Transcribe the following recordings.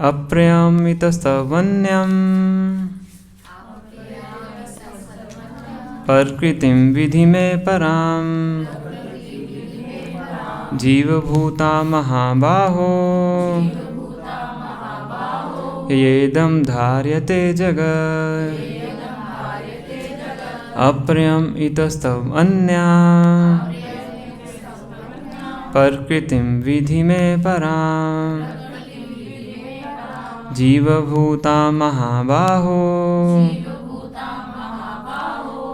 अप्रयमितस्तवन्यं प्रकृतिं विधि में परां जीवभूता महाबाहो येदं धार्यते जगत् अप्रयम् इतस्तवन्यां प्रकृतिं विधि में परां जीवभूता महाबाहो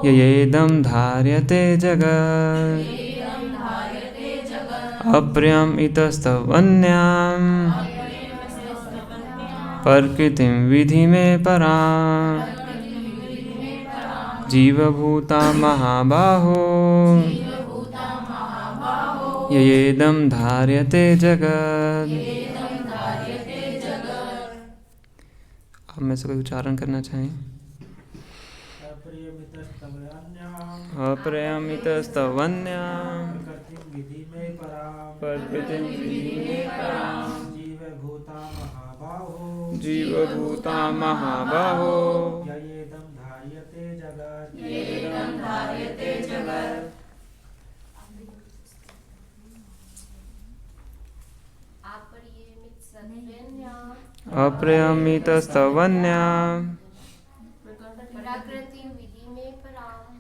येदं धार्यते जगत् अप्रयम् इतस्तवन्यां प्रकृतिं विधि में परां जीवभूता महाबाहो येदं धार्यते जगत्। आप में से कोई उच्चारण करना चाहें? अप्रयमितस्तवन्यां प्रकृतिं विधि में परां जीवभूता महाबाहो येदं धार्यते जगत्। अप्रयमितस्तवन्यां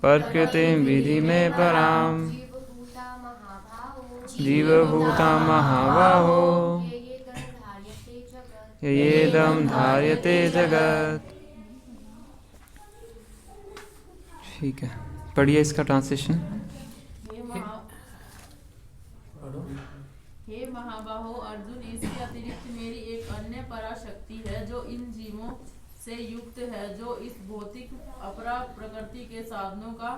प्रकृतिं विधि में परां जीवभूता महाबाहो येदं धार्यते जगत्। ठीक है, पढ़िए इसका ट्रांसलेशन। हे महाबाहो अर्जुन, इसके अतिरिक्त मेरी एक अन्य पराशक्ति है जो इन जीवों से युक्त है, जो इस भौतिक अपरा प्रकृति के साधनों का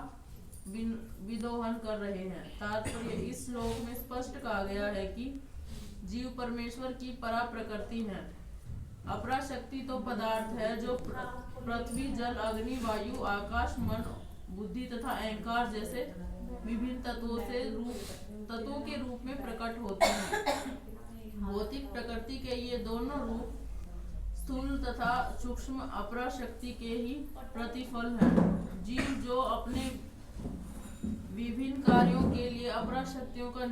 विदोहन कर रहे हैं। तात्पर्य इस श्लोक में स्पष्ट कहा गया है कि जीव परमेश्वर की परा प्रकृति है। अपरा शक्ति तो पदार्थ है जो पृथ्वी, जल, अग्नि, वायु, आकाश, मन, बुद्धि तथा अहंकार जैसे विभिन्न तत्वों के रूप में प्रकट होते हैं। भौतिक प्रकृति के ये दोनों रूप स्थूल तथा सूक्ष्म अपरा शक्ति के ही प्रतिफल हैं। जीव जो अपने विभिन्न कार्यों के लिए अपरा शक्तियों का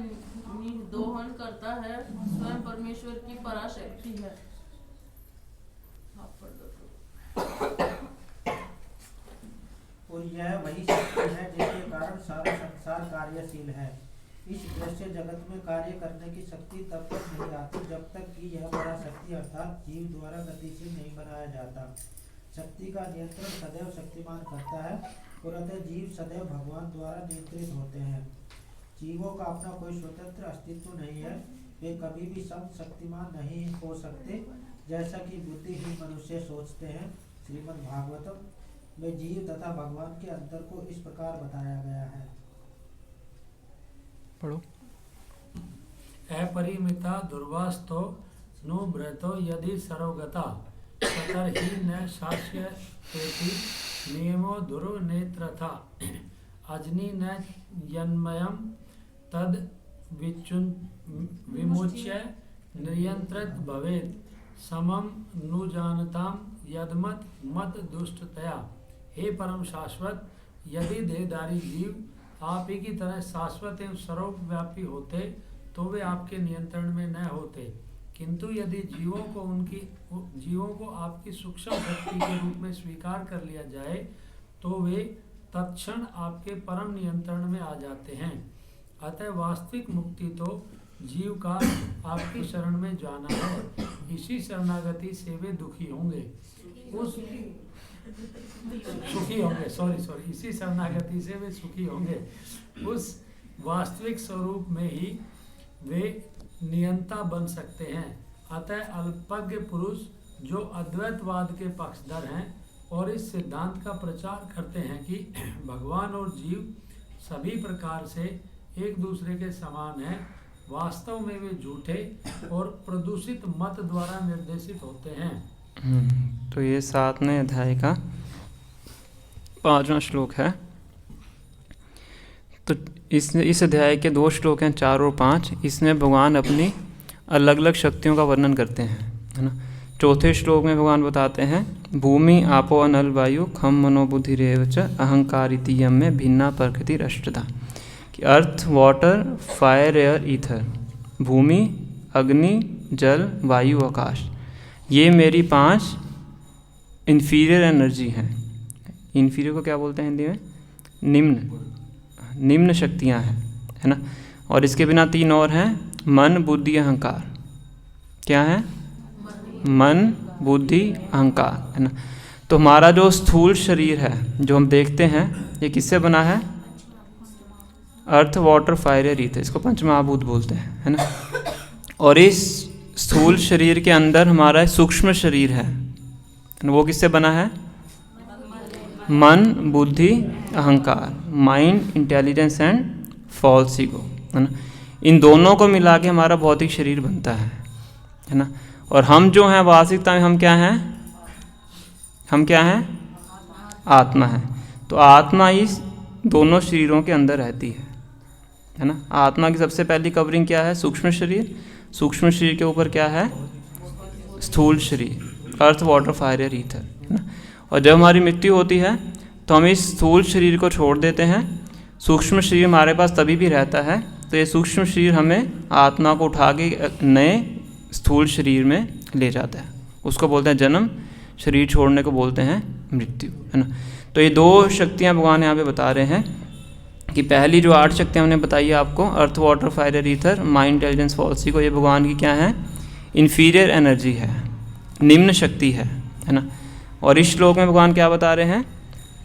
दोहन करता है, स्वयं परमेश्वर की पराशक्ति है। और यह वही शक्ति है जिसके कारण सारा संसार कार्यशील है। इस दृश्य जगत में कार्य करने की शक्ति तब तक नहीं आती जब तक कि यह पराशक्ति अर्थात जीव द्वारा गतिशील नहीं बनाया जाता। शक्ति का नियंत्रण सदैव शक्तिमान करता है और अतः जीव सदैव भगवान द्वारा नियंत्रित होते हैं। जीवों का अपना कोई स्वतंत्र अस्तित्व नहीं है, वे कभी भी शक्तिमान नहीं हो सकते, जैसा कि बुद्धिहीन मनुष्य सोचते हैं। श्रीमद् भागवतम में जीव तथा भगवान के अंतर को इस प्रकार बताया गया है। पढ़ो। अपरिमिता दुर्वास्तो नु ब्रतो यदि सर्वगता ततर्हि न शास्येति नियमो दुर्नेत्रथा अजनि न यन्मयं तद विमुच्य नियंत्रित भवेत् समम नुजानतां यदमत मत दुष्टतया। हे परम शाश्वत, यदि देहधारी जीव आप ही की तरह शाश्वत एवं सर्वव्यापी होते तो वे आपके नियंत्रण में न होते, किंतु यदि जीवों को आपकी सूक्ष्म शक्ति के रूप में स्वीकार कर लिया जाए तो वे तत्क्षण आपके परम नियंत्रण में आ जाते हैं। अतः वास्तविक मुक्ति तो जीव का आपकी शरण में जाना है। इसी शरणागति से वे दुखी होंगे, इसी शरणागति से वे सुखी होंगे। उस वास्तविक स्वरूप में ही वे नियंता बन सकते हैं। अतः अल्पज्ञ पुरुष जो अद्वैतवाद के पक्षधर हैं और इस सिद्धांत का प्रचार करते हैं कि भगवान और जीव सभी प्रकार से एक दूसरे के समान हैं, वास्तव में वे झूठे और प्रदूषित मत द्वारा निर्देशित होते हैं। तो ये 7वें अध्याय का 5वां श्लोक है। तो इस अध्याय के 2 श्लोक हैं 4 और 5। इसमें भगवान अपनी अलग अलग शक्तियों का वर्णन करते हैं, है ना। चौथे श्लोक में भगवान बताते हैं भूमि आपो अनल वायु खम मनोबुद्धि रेवच अहंकारिति यम में भिन्ना प्रकृति अष्टधा कि earth water fire air ether, भूमि अग्नि जल वायु आकाश, ये मेरी 5 इन्फीरियर एनर्जी हैं। इन्फीरियर को क्या बोलते हैं हिंदी में? निम्न शक्तियाँ हैं, है ना। और इसके बिना 3 और हैं, मन बुद्धि अहंकार। क्या है? मन बुद्धि अहंकार, है ना। तो हमारा जो स्थूल शरीर है जो हम देखते हैं ये किससे बना है? अर्थ वाटर फायर एयर ईथर, इसको पंचमहाभूत बोलते हैं, है ना। और इस स्थूल शरीर के अंदर हमारा सूक्ष्म शरीर है, वो किससे बना है? मन बुद्धि अहंकार, mind intelligence and false ego, है ना। इन दोनों को मिला के हमारा भौतिक शरीर बनता है ना। और हम जो हैं वास्तविकता में हम क्या हैं? हम क्या हैं? आत्मा है। तो आत्मा इस दोनों शरीरों के अंदर रहती है ना। आत्मा की सबसे पहली कवरिंग क्या है? सूक्ष्म शरीर। सूक्ष्म शरीर के ऊपर क्या है? स्थूल शरीर, अर्थ वाटर फायर एयर ईथर, है ना। और जब हमारी मृत्यु होती है तो हम इस स्थूल शरीर को छोड़ देते हैं, सूक्ष्म शरीर हमारे पास तभी भी रहता है। तो ये सूक्ष्म शरीर हमें आत्मा को उठा के नए स्थूल शरीर में ले जाता है, उसको बोलते हैं जन्म। शरीर छोड़ने को बोलते हैं मृत्यु, है ना। तो ये 2 शक्तियाँ भगवान यहाँ पे बता रहे हैं कि पहली जो 8 शक्तियाँ हमने बताई है आपको, earth water fire air ether mind intelligence false ego, ये भगवान की क्या है? इन्फीरियर एनर्जी है, निम्न शक्ति है ना। और इस श्लोक में भगवान क्या बता रहे हैं?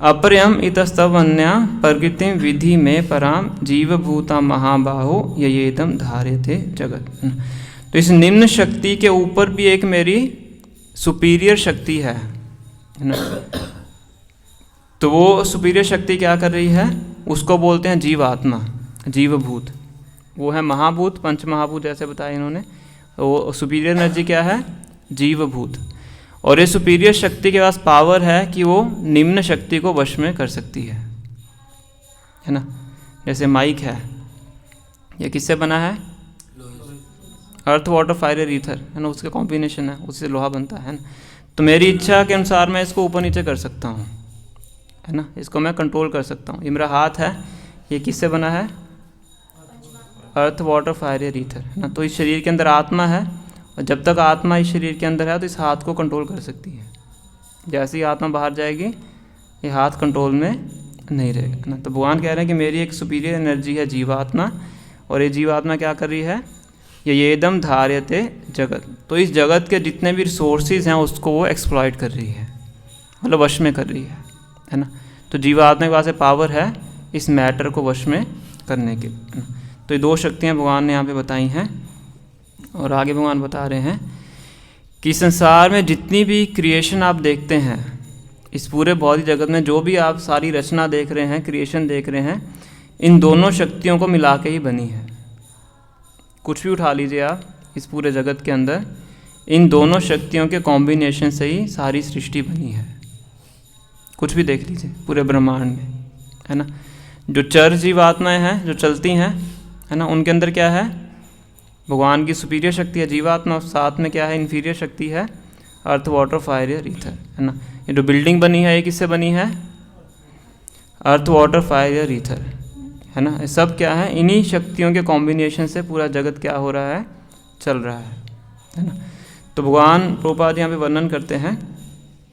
अपरयम इतस्तव अन्या प्रकृतिम विधि में पराम जीवभूता महाबाहो येदम धार्यते जगत। तो इस निम्न शक्ति के ऊपर भी एक मेरी सुपीरियर शक्ति है ना। तो वो सुपीरियर शक्ति क्या कर रही है? उसको बोलते हैं जीवात्मा, जीवभूत। वो है महाभूत, पंचमहाभूत जैसे बताया इन्होंने। वो सुपीरियर एनर्जी क्या है? जीवभूत। और ये सुपीरियर शक्ति के पास पावर है कि वो निम्न शक्ति को वश में कर सकती है ना। जैसे माइक है, ये किससे बना है? अर्थ वाटर फायर एयर ईथर, है ना, उसका कॉम्बिनेशन है, उससे लोहा बनता है ना। तो मेरी इच्छा के अनुसार मैं इसको ऊपर नीचे कर सकता हूँ, है ना। इसको मैं कंट्रोल कर सकता हूँ। ये मेरा हाथ है, ये किससे बना है? अर्थ वाटर फायर एयर ईथर, है ना। तो इस शरीर के अंदर आत्मा है, और जब तक आत्मा इस शरीर के अंदर है तो इस हाथ को कंट्रोल कर सकती है। जैसे ही आत्मा बाहर जाएगी ये हाथ कंट्रोल में नहीं रहेगा ना। तो भगवान कह रहे हैं कि मेरी एक सुपीरियर एनर्जी है जीवात्मा, और ये जीवात्मा क्या कर रही है? ये एकदम धार्यते जगत। तो इस जगत के जितने भी रिसोर्सेज हैं उसको वो एक्सप्लॉइट कर रही है, मतलब वश में कर रही है ना। तो जीवात्मा के पास पावर है इस मैटर को वश में करने के, है ना। तो ये 2 शक्तियाँ भगवान ने यहाँ पे बताई हैं। और आगे भगवान बता रहे हैं कि संसार में जितनी भी क्रिएशन आप देखते हैं, इस पूरे भौतिक जगत में जो भी आप सारी रचना देख रहे हैं, क्रिएशन देख रहे हैं, इन दोनों शक्तियों को मिला के ही बनी है। कुछ भी उठा लीजिए आप इस पूरे जगत के अंदर, इन दोनों शक्तियों के कॉम्बिनेशन से ही सारी सृष्टि बनी है। कुछ भी देख लीजिए पूरे ब्रह्मांड में, है ना। जो चर जीवात्माएँ हैं जो चलती हैं, है ना, उनके अंदर क्या है? भगवान की सुपीरियर शक्ति है जीवात्मा, साथ में क्या है? इन्फीरियर शक्ति है अर्थ वाटर फायर एयर ईथर, है ना। ये जो बिल्डिंग बनी है ये किससे बनी है? अर्थ वाटर फायर एयर ईथर, है ना। ये सब क्या है? इन्हीं शक्तियों के कॉम्बिनेशन से पूरा जगत क्या हो रहा है? चल रहा है ना। तो भगवान प्रभुपाद यहाँ पे वर्णन करते हैं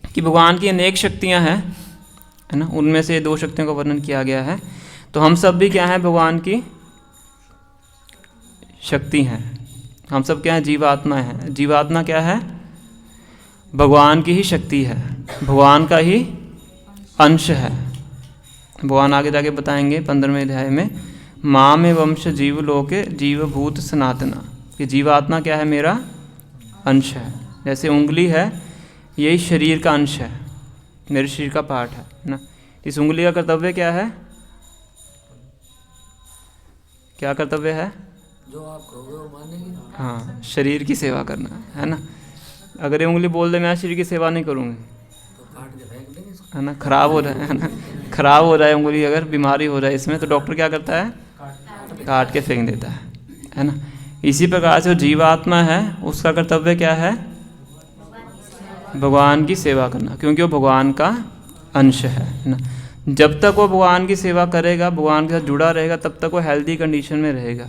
कि भगवान की अनेक शक्तियाँ हैं, है ना। उनमें से 2 शक्तियों का वर्णन किया गया है। तो हम सब भी क्या हैं? भगवान की शक्ति हैं। हम सब क्या है? जीवात्मा है। जीवात्मा क्या है? भगवान की ही शक्ति है, भगवान का ही अंश है। भगवान आगे जाके बताएंगे 15वें अध्याय में, माँ में वंश जीव लोके जीवभूत सनातना, कि जीवात्मा क्या है? मेरा अंश है। जैसे उंगली है, यही शरीर का अंश है, मेरे शरीर का पार्ट है ना। इस उंगली का कर्तव्य क्या है? क्या कर्तव्य है? जो आप कहोगे वो मानेंगे। हाँ, शरीर की सेवा करना है ना। अगर ये उंगली बोल दे मैं शरीर की सेवा नहीं करूँगी तो काट के फेंक देंगे इसको, है ना, खराब हो रहा है ना, खराब हो रहा है उंगली, अगर बीमारी हो रहा है इसमें, तो डॉक्टर क्या करता है? काट के फेंक देता है ना। इसी प्रकार से जो जीवात्मा है उसका कर्तव्य क्या है? भगवान की सेवा करना, क्योंकि वो भगवान का अंश है ना। जब तक वो भगवान की सेवा करेगा, भगवान के साथ जुड़ा रहेगा, तब तक वो हेल्दी कंडीशन में रहेगा।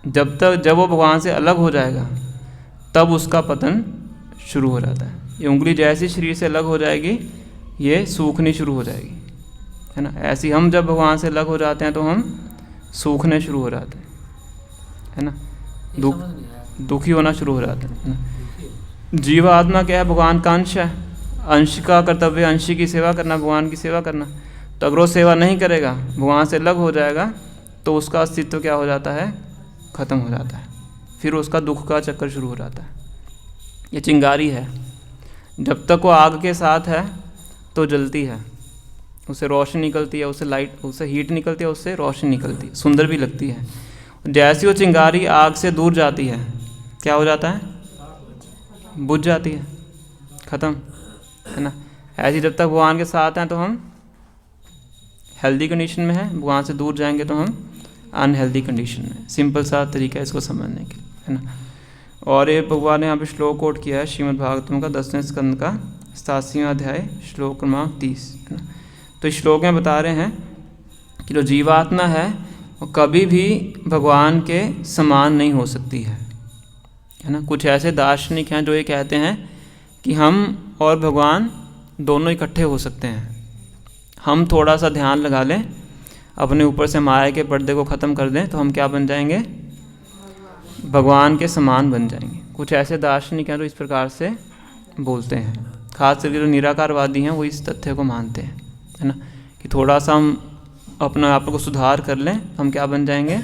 जब वो भगवान से अलग हो जाएगा तब उसका पतन शुरू हो जाता है। ये उंगली जैसी शरीर से अलग हो जाएगी ये सूखनी शुरू हो जाएगी, है ना। ऐसे हम जब भगवान से अलग हो जाते हैं तो हम सूखने शुरू हो जाते हैं, है ना, दुखी होना शुरू हो जाते हैं, है ना। जीवात्मा क्या है? भगवान का अंश है। अंश का कर्तव्य अंश की सेवा करना, भगवान की सेवा करना। तो अगर वो सेवा नहीं करेगा, भगवान से अलग हो जाएगा, तो उसका अस्तित्व क्या हो जाता है? ख़त्म हो जाता है। फिर उसका दुख का चक्कर शुरू हो जाता है। ये चिंगारी है, जब तक वो आग के साथ है तो जलती है, उससे रोशनी निकलती है, उससे हीट निकलती है, उससे रोशनी निकलती है, सुंदर भी लगती है। जैसी वो चिंगारी आग से दूर जाती है, क्या हो जाता है? बुझ जाती है, ख़त्म, है ना। ऐसे जब तक भगवान के साथ हैं तो हम हेल्दी कंडीशन में हैं, भगवान से दूर जाएंगे तो हम अनहेल्दी कंडीशन में। सिंपल सा तरीका है इसको समझने के, है ना। और ये भगवान ने यहाँ पे श्लोक कोट किया है श्रीमद् भागवतम का 10वें स्कंद का 87वां अध्याय श्लोक क्रमांक 30, है ना। तो इस श्लोक में बता रहे हैं कि जो जीवात्मा है वो कभी भी भगवान के समान नहीं हो सकती है ना। कुछ ऐसे दार्शनिक हैं जो ये कहते हैं कि हम और भगवान दोनों इकट्ठे हो सकते हैं। हम थोड़ा सा ध्यान लगा लें, अपने ऊपर से माया के पर्दे को ख़त्म कर दें, तो हम क्या बन जाएंगे? भगवान के समान बन जाएंगे। कुछ ऐसे दार्शनिक हैं जो इस प्रकार से बोलते हैं। खास करके जो निराकारवादी हैं वो इस तथ्य को मानते हैं, है ना, कि थोड़ा सा हम अपने आप को सुधार कर लें, हम क्या बन जाएंगे?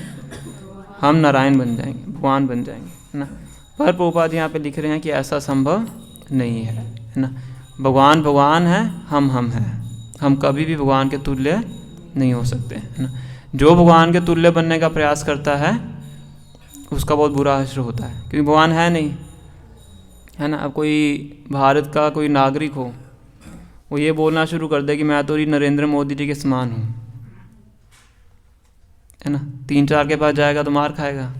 हम नारायण बन जाएंगे, भगवान बन जाएंगे, है ना। पर प्रभुपाद यहाँ पे लिख रहे हैं कि ऐसा संभव नहीं है ना। भगवान भगवान है, हम हैं। हम कभी भी भगवान के तुल्य नहीं हो सकते, है ना। जो भगवान के तुल्य बनने का प्रयास करता है उसका बहुत बुरा हश्र होता है, क्योंकि भगवान है नहीं, है ना। अब कोई भारत का कोई नागरिक हो, वो ये बोलना शुरू कर दे कि मैं तो नरेंद्र मोदी जी के समान हूँ, है ना, 3-4 के पास जाएगा तो मार खाएगा,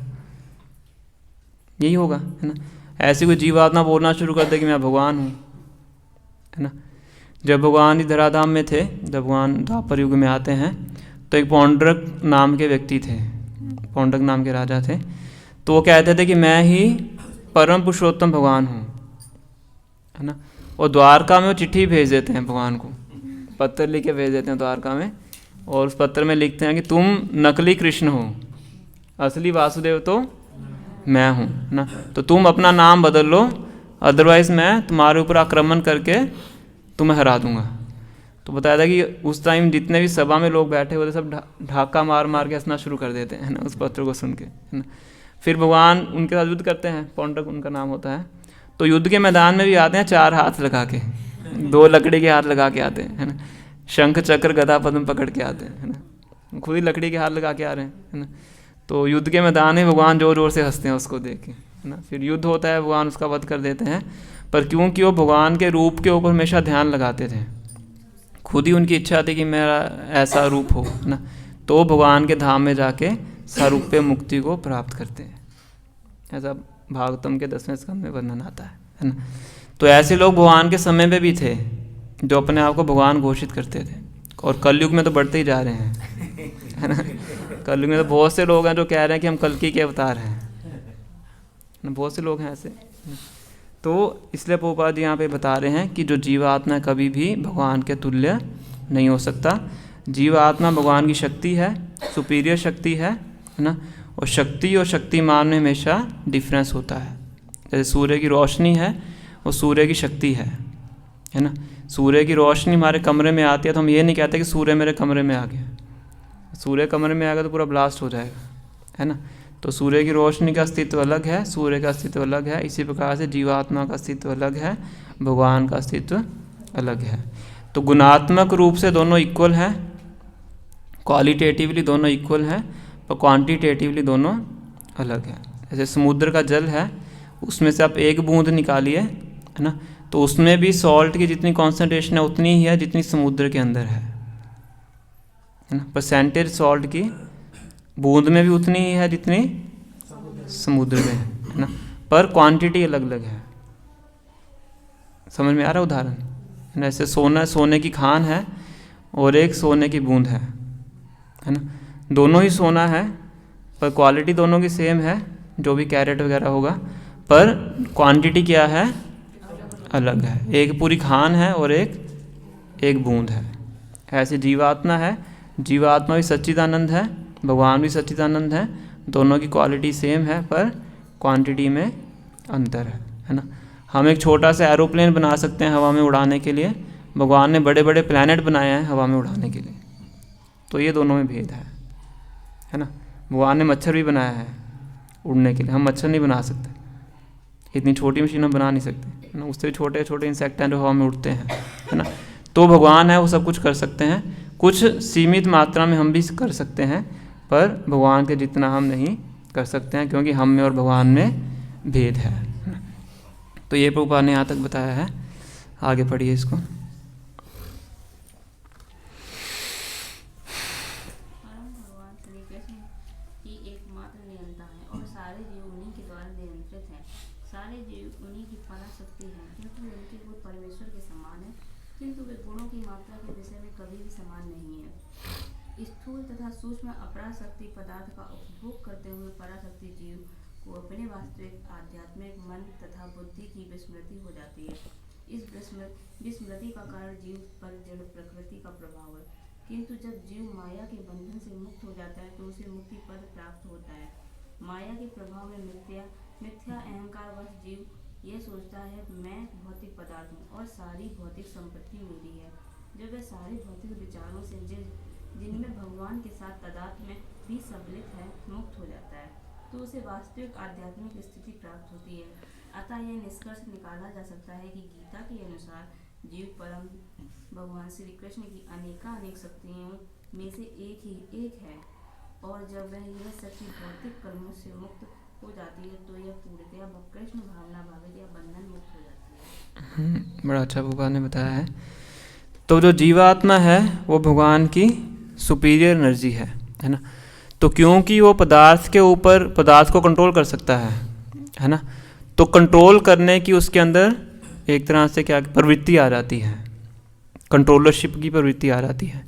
यही होगा, है ना। ऐसी कोई जीवात्मा बोलना शुरू कर दे कि मैं भगवान हूँ, है ना। जब भगवान इस धराधाम में थे, जब भगवान द्वापर युग में आते हैं, तो एक पौंड्रक नाम के व्यक्ति थे, पौंड्रक नाम के राजा थे। तो वो कहते थे कि मैं ही परम पुरुषोत्तम भगवान हूँ, है ना। और द्वारका में वो चिट्ठी भेज देते हैं भगवान को, पत्र लिख के भेज देते हैं द्वारका में, और उस पत्र में लिखते हैं कि तुम नकली कृष्ण हो, असली वासुदेव तो मैं हूँ ना। तो तुम अपना नाम बदल लो, अदरवाइज़ मैं तुम्हारे ऊपर आक्रमण करके तुम्हें हरा दूंगा। तो बताया था कि उस टाइम जितने भी सभा में लोग बैठे हुए थे सब ढाका मार मार के हंसना शुरू कर देते हैं ना, उस पत्र को सुन के, है ना। फिर भगवान उनके साथ युद्ध करते हैं, पौंड्रक उनका नाम होता है। तो युद्ध के मैदान में भी आते हैं 4 हाथ लगा के, 2 लकड़ी के हाथ लगा के आते हैं, है ना। शंख चक्र गदा पद्म पकड़ के आते हैं, है ना, खुद ही लकड़ी के हाथ लगा के आ रहे हैं, है ना। तो युद्ध के मैदान में भगवान जोर जोर से हंसते हैं उसको देख के, है ना। फिर युद्ध होता है, भगवान उसका वध कर देते हैं। पर क्योंकि वो भगवान के रूप के ऊपर हमेशा ध्यान लगाते थे, खुद ही उनकी इच्छा थी कि मेरा ऐसा रूप हो, है ना, तो भगवान के धाम में जाके सारूप्य मुक्ति को प्राप्त करते हैं। ऐसा भागवतम के 10वें स्कंद में वर्णन आता है ना। तो ऐसे लोग भगवान के समय में भी थे जो अपने आप को भगवान घोषित करते थे, और कलयुग में तो बढ़ते ही जा रहे हैं, है ना। कलयुग में तो बहुत से लोग हैं जो कह रहे हैं कि हम कल्कि के अवतार हैं, बहुत से लोग हैं ऐसे। तो इसलिए प्रभुपाद जी यहाँ पे बता रहे हैं कि जो जीवात्मा कभी भी भगवान के तुल्य नहीं हो सकता। जीवात्मा भगवान की शक्ति है, सुपीरियर शक्ति है ना। और शक्ति और शक्तिमान में हमेशा डिफरेंस होता है। जैसे सूर्य की रोशनी है, वो सूर्य की शक्ति है ना। सूर्य की रोशनी हमारे कमरे में आती है तो हम ये नहीं कहते कि सूर्य मेरे कमरे में आ गया। सूर्य कमरे में आ गया तो पूरा ब्लास्ट हो जाएगा, है ना। तो सूर्य की रोशनी का अस्तित्व अलग है, सूर्य का अस्तित्व अलग है। इसी प्रकार से जीवात्मा का अस्तित्व अलग है, भगवान का अस्तित्व अलग है। तो गुणात्मक रूप से दोनों इक्वल हैं, क्वालिटेटिवली दोनों इक्वल हैं, पर क्वांटिटेटिवली दोनों अलग हैं। जैसे समुद्र का जल है, उसमें से आप 1 बूंद निकालिए, है ना, तो उसमें भी सॉल्ट की जितनी कॉन्सेंट्रेशन है उतनी ही है जितनी समुद्र के अंदर है ना। परसेंटेज सॉल्ट की बूंद में भी उतनी ही है जितनी समुद्र में है ना, पर क्वांटिटी अलग अलग है समझ में आ रहा है उदाहरण? जैसे सोना, सोने की खान है और एक सोने की बूंद है ना। दोनों ही सोना है पर क्वालिटी दोनों की सेम है, जो भी कैरेट वगैरह होगा, पर क्वांटिटी क्या है, अलग है। एक पूरी खान है और एक बूंद है। ऐसे जीवात्मा है, जीवात्मा भी सच्चिदानंद है, भगवान भी सच्चिदानंद है, दोनों की क्वालिटी सेम है पर क्वांटिटी में अंतर है ना। हम एक छोटा सा एरोप्लेन बना सकते हैं हवा में उड़ाने के लिए, भगवान ने बड़े बड़े प्लैनेट बनाए हैं हवा में उड़ाने के लिए। तो ये दोनों में भेद है ना। भगवान ने मच्छर भी बनाया है उड़ने के लिए, हम मच्छर नहीं बना सकते, इतनी छोटी मशीन हम बना नहीं सकते है ना। उससे भी छोटे छोटे इंसेक्ट हैं जो हवा में उड़ते हैं है ना। तो भगवान है वो सब कुछ कर सकते हैं, कुछ सीमित मात्रा में हम भी कर सकते हैं, पर भगवान के जितना हम नहीं कर सकते हैं, क्योंकि हम में और भगवान में भेद है। तो ये प्रभुपाद ने यहाँ तक बताया है। आगे पढ़िए इसको। भगवान श्री कृष्ण की एकमात्र नियंता है और सारे जीव उन्हीं के द्वारा नियंत्रित हैं। सारे जीव उन्हीं की पराशक्ति हैं, क्योंकि उनके गुण परमेश्वर के समान है, किंतु वे गुणों की मात्रा के विषय में कभी भी समान नहीं है। स्थूल तथा सूक्ष्म अपराशक्ति पदार्थ का उपभोग करते हुए पराशक्ति जीव को अपने वास्तविक आध्यात्मिक मन तथा बुद्धि की विस्मृति हो जाती है। इस विस्मृति का कारण जीव पर जड़ प्रकृति का प्रभाव है, किंतु जब जीव माया के बंधन से मुक्त हो जाता है तो उसे मुक्ति पद प्राप्त होता है। माया के प्रभाव में मिथ्या अहंकारवश जीव यह सोचता है मैं भौतिक पदार्थ हूँ और सारी भौतिक संपत्ति मेरी है। जब वह सारे भौतिक विचारों से जिनमें भगवान के साथ तादात्म्य में भी सम्मिलित है मुक्त हो जाता है, तो उसे वास्तविक आध्यात्मिक स्थिति प्राप्त होती है। अतः यह निष्कर्ष निकाला जा सकता है कि गीता के अनुसार जीव परम भगवान श्री कृष्ण की अनेक शक्तियों में से एक है, और जब वह यह शक्ति भौतिक कर्मों से मुक्त हो जाती है तो यह पूर्णतया कृष्ण भावना भावित या बंधन मुक्त हो जाती है। बड़ा अच्छा भगवान ने बताया है। तो जो जीवात्मा है वो भगवान की सुपीरियर एनर्जी है ना। तो क्योंकि वो पदार्थ के ऊपर पदार्थ को कंट्रोल कर सकता है ना, तो कंट्रोल करने की उसके अंदर एक तरह से क्या प्रवृत्ति आ जाती है, कंट्रोलरशिप की प्रवृत्ति आ जाती है।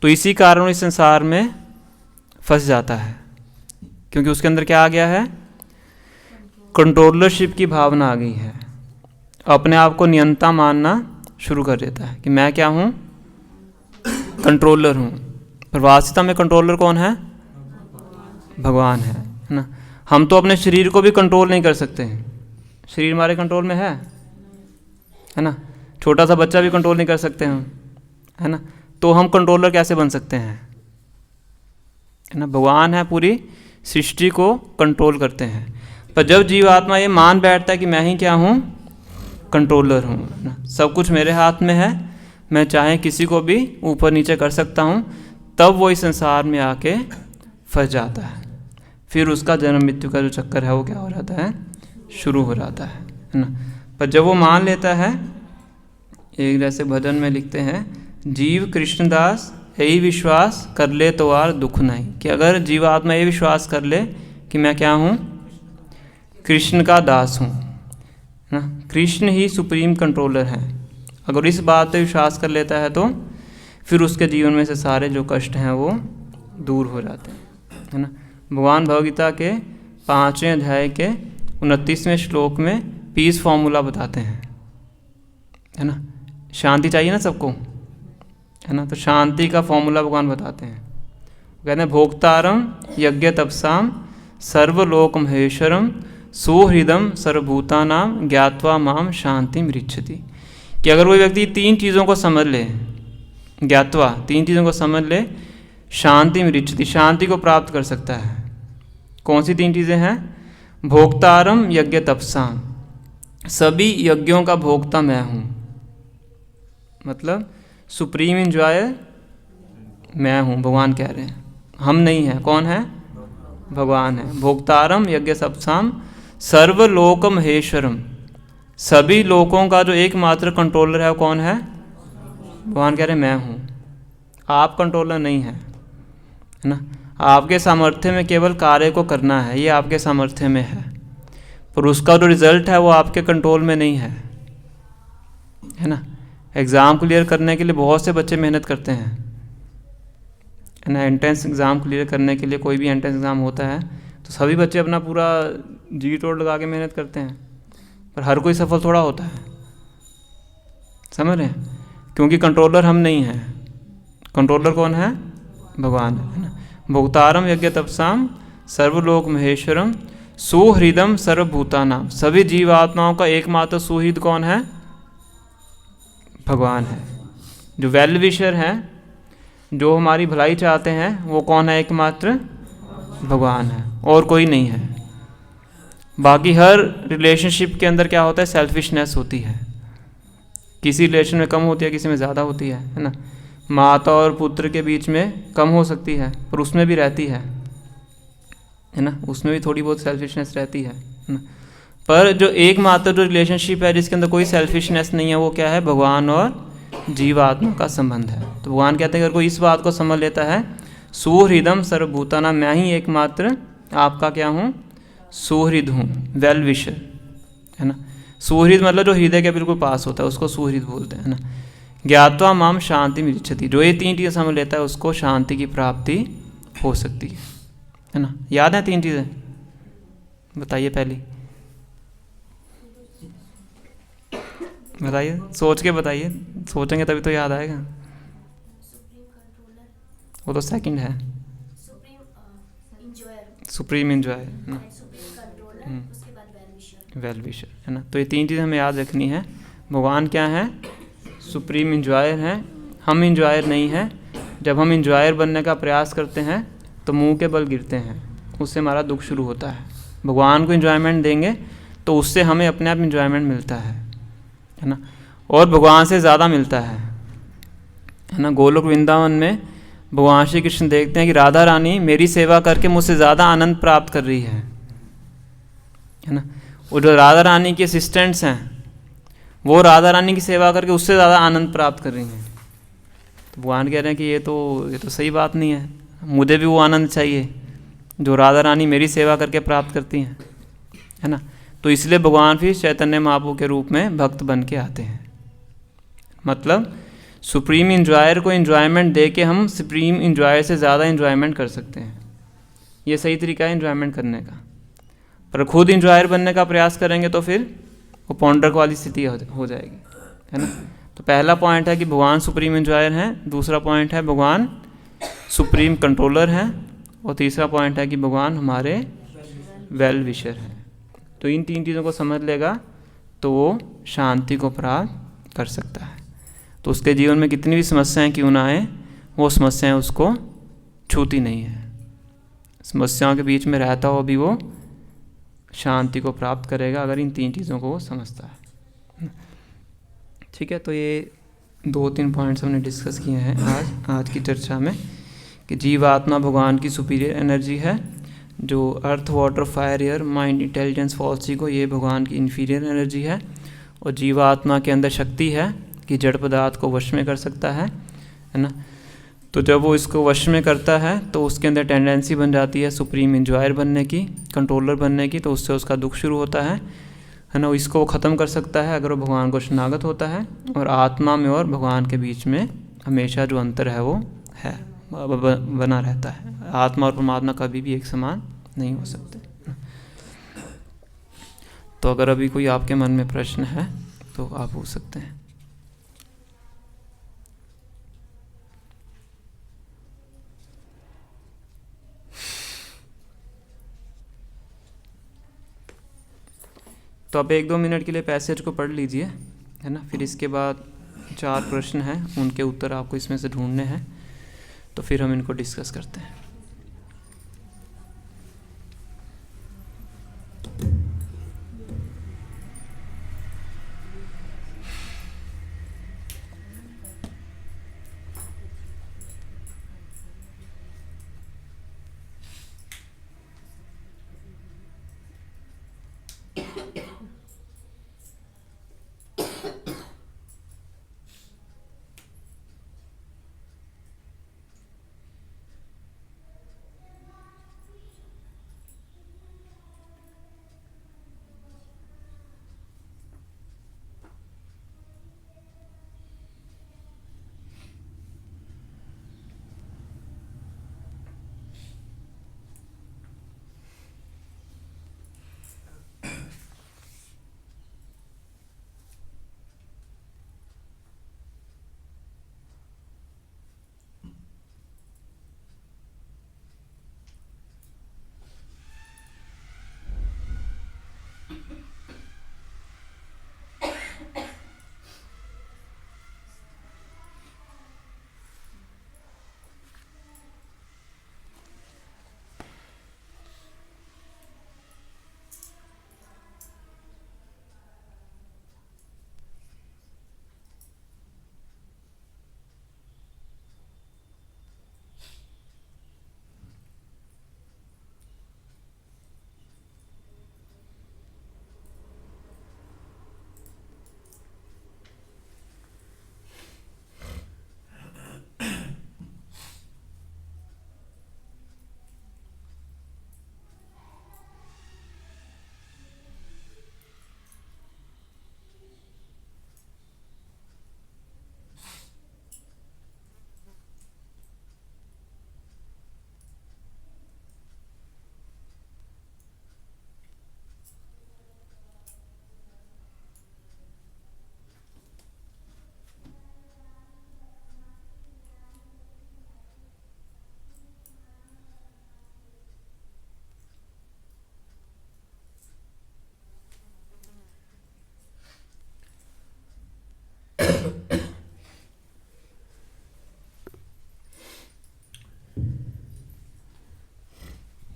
तो इसी कारण इस संसार में फंस जाता है, क्योंकि उसके अंदर क्या आ गया है, कंट्रोलरशिप की भावना आ गई है। अपने आप को नियंता मानना शुरू कर देता है कि मैं क्या हूँ, कंट्रोलर हूँ। पर वास्तविकता में कंट्रोलर कौन है, भगवान है ना। हम तो अपने शरीर को भी कंट्रोल नहीं कर सकते हैं, शरीर हमारे कंट्रोल में है ना। छोटा सा बच्चा भी कंट्रोल नहीं कर सकते हम, है ना। तो हम कंट्रोलर कैसे बन सकते हैं, है ना। भगवान है पूरी सृष्टि को कंट्रोल करते हैं। पर जब जीवात्मा ये मान बैठता है कि मैं ही क्या हूँ, कंट्रोलर हूँ ना, सब कुछ मेरे हाथ में है, मैं चाहे किसी को भी ऊपर नीचे कर सकता हूँ, तब वो इस संसार में आके फंस जाता है। फिर उसका जन्म मृत्यु का जो चक्कर है वो क्या हो जाता है, शुरू हो जाता है ना। पर जब वो मान लेता है, एक जैसे भजन में लिखते हैं, जीव कृष्णदास यही विश्वास कर ले तो आर दुख नहीं, कि अगर जीवात्मा ये विश्वास कर ले कि मैं क्या हूँ, कृष्ण का दास हूँ ना, कृष्ण ही सुप्रीम कंट्रोलर हैं, अगर इस बात पे विश्वास कर लेता है तो फिर उसके जीवन में से सारे जो कष्ट हैं वो दूर हो जाते हैं, है ना। भगवान भगवगीता के 5वें अध्याय के 29वें श्लोक में पीस फॉर्मूला बताते हैं, है ना। शांति चाहिए ना सबको, है ना, तो शांति का फॉर्मूला भगवान बताते हैं। कहते हैं भोक्तारम यज्ञ तपसाम सर्वलोक महेश्वरम सुहृदम सर्वभूतानाम ज्ञात्वा माम शांति मृच्छति, कि अगर कोई व्यक्ति 3 चीज़ों को समझ ले, ज्ञात्वा 3 चीज़ों को समझ ले, शांति मृच्छति, शांति को प्राप्त कर सकता है। कौन सी 3 चीज़ें हैं, भोक्तारम यज्ञ तपसाम, सभी यज्ञों का भोक्ता मैं हूँ, मतलब सुप्रीम इंजॉयर मैं हूँ, भगवान कह रहे हैं, हम नहीं हैं। कौन है, भगवान है। भोक्तारम यज्ञ तपसाम सर्वलोक महेश्वरम, सभी लोकों का जो एकमात्र कंट्रोलर है वो कौन है, भगवान कह रहे हैं मैं हूँ, आप कंट्रोलर नहीं है, है ना। आपके सामर्थ्य में केवल कार्य को करना है, ये आपके सामर्थ्य में है, पर उसका जो रिजल्ट है वो आपके कंट्रोल में नहीं है, है ना। एग्ज़ाम क्लियर करने के लिए बहुत से बच्चे मेहनत करते हैं, है ना। एंट्रेंस एग्ज़ाम क्लियर करने के लिए, कोई भी एंट्रेंस एग्ज़ाम होता है तो सभी बच्चे अपना पूरा जी तोड़ लगा के मेहनत करते हैं, पर हर कोई सफल थोड़ा होता है, समझ रहे हैं। क्योंकि कंट्रोलर हम नहीं हैं, कंट्रोलर कौन है? भगवान है ना। भोक्तारम यज्ञ तपसाम सर्वलोक महेश्वरम सुहृदम सर्वभूतानाम। सभी जीवात्माओं का एकमात्र सुहृद कौन है? भगवान है। जो वेल विशर हैं, जो हमारी भलाई चाहते हैं, वो कौन है? एकमात्र भगवान है, और कोई नहीं है। बाकी हर रिलेशनशिप के अंदर क्या होता है? सेल्फिशनेस होती है। किसी रिलेशन में कम होती है, किसी में ज़्यादा होती है ना। माता और पुत्र के बीच में कम हो सकती है, पर उसमें भी रहती है ना। उसमें भी थोड़ी बहुत सेल्फिशनेस रहती है ना। पर जो एकमात्र जो रिलेशनशिप है जिसके अंदर कोई सेल्फिशनेस नहीं है, वो क्या है? भगवान और जीवात्मा का संबंध है। तो भगवान कहते हैं अगर कोई इस बात को समझ लेता है, सुहृदम सर्वभूताना, मैं ही एकमात्र आपका क्या हूँ? सुहृद हूँ, वेल विशर, है ना। सुहृद मतलब जो हृदय के बिल्कुल पास होता है, उसको सुहृद बोलते हैं ना। ज्ञात्वा माम शांति मिच्छति, जो ये 3 चीज़ें समझ लेता है उसको शांति की प्राप्ति हो सकती है ना। याद है 3 चीज़ें? बताइए पहली, बताइए, सोच के बताइए, सोचेंगे तभी तो याद आएगा। वो तो सेकंड है, सुप्रीम इंजॉय ना, वेल विशर, है ना। तो ये 3 चीज़ें हमें याद रखनी है। भगवान क्या है? सुप्रीम इंजॉयर हैं, हम इंजॉयर नहीं हैं। जब हम इंजॉयर बनने का प्रयास करते हैं तो मुंह के बल गिरते हैं, उससे हमारा दुख शुरू होता है। भगवान को इंजॉयमेंट देंगे तो उससे हमें अपने आप इंजॉयमेंट मिलता है ना। और भगवान से ज़्यादा मिलता है ना। गोलोक वृंदावन में भगवान श्री कृष्ण देखते हैं कि राधा रानी मेरी सेवा करके मुझसे ज़्यादा आनंद प्राप्त कर रही है ना। और जो राधा रानी के असिस्टेंट्स हैं, वो राधा रानी की सेवा करके उससे ज़्यादा आनंद प्राप्त कर रही हैं। तो भगवान कह रहे हैं कि ये तो सही बात नहीं है, मुझे भी वो आनंद चाहिए जो राधा रानी मेरी सेवा करके प्राप्त करती हैं, है ना। तो इसलिए भगवान फिर चैतन्य महाप्रभु के रूप में भक्त बन के आते हैं। मतलब सुप्रीम इंजॉयर को इंजॉयमेंट दे के हम सुप्रीम इंजॉयर से ज़्यादा इंजॉयमेंट कर सकते हैं। ये सही तरीका है इंजॉयमेंट करने का। पर खुद इंजॉयर बनने का प्रयास करेंगे तो फिर वो पौंडरक वाली स्थिति हो जाएगी, है ना। तो पहला पॉइंट है कि भगवान सुप्रीम इंजॉयर हैं, दूसरा पॉइंट है भगवान सुप्रीम कंट्रोलर हैं, और तीसरा पॉइंट है कि भगवान हमारे वेल विशर हैं। तो इन 3 चीज़ों को समझ लेगा तो वो शांति को प्राप्त कर सकता है। तो उसके जीवन में कितनी भी समस्याएं क्यों ना आए, वो समस्याएं उसको छूती नहीं है। समस्याओं के बीच में रहता हो भी वो शांति को प्राप्त करेगा, अगर इन 3 चीज़ों को वो समझता है। ठीक है, तो ये 2-3 पॉइंट्स हमने डिस्कस किए हैं आज की चर्चा में, कि जीवात्मा भगवान की सुपीरियर एनर्जी है, जो earth water fire air mind intelligence false ego, ये भगवान की इन्फीरियर एनर्जी है। और जीवात्मा के अंदर शक्ति है कि जड़ पदार्थ को वश में कर सकता है ना। तो जब वो इसको वश में करता है तो उसके अंदर टेंडेंसी बन जाती है सुप्रीम इंजॉयर बनने की, कंट्रोलर बनने की, तो उससे उसका दुख शुरू होता है ना। इसको वो ख़त्म कर सकता है अगर वो भगवान को शरणागत होता है, और आत्मा में और भगवान के बीच में हमेशा जो अंतर है वो है, बना रहता है। आत्मा और परमात्मा कभी भी एक समान नहीं हो सकते। तो अगर अभी कोई आपके मन में प्रश्न है तो आप पूछ सकते हैं। तो आप 1-2 मिनट के लिए पैसेज को पढ़ लीजिए, है ना। फिर इसके बाद 4 प्रश्न हैं, उनके उत्तर आपको इसमें से ढूंढने हैं, तो फिर हम इनको डिस्कस करते हैं।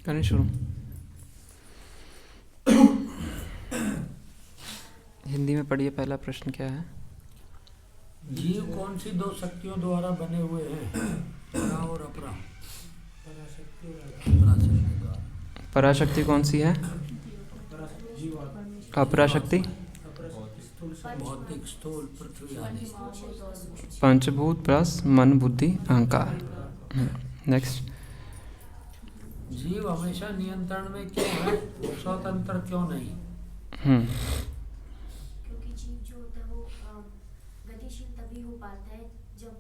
करें शुरू। हिंदी में पढ़िए, पहला प्रश्न क्या है? जीव कौन सी दो शक्तियों द्वारा बने हुए हैं? परा और अपरा। पराशक्ति द्वारा। पराशक्ति कौन सी है? अपराशक्ति भौतिक, स्थूल, पृथ्वी आदि। पंचभूत प्लस मन बुद्धि अहंकार। नेक्स्ट। जीव हमेशा नियंत्रण में क्यों है, स्वतंत्र क्यों नहीं? क्योंकि जीव जो होता है वो गतिशील तभी हो पाता है जब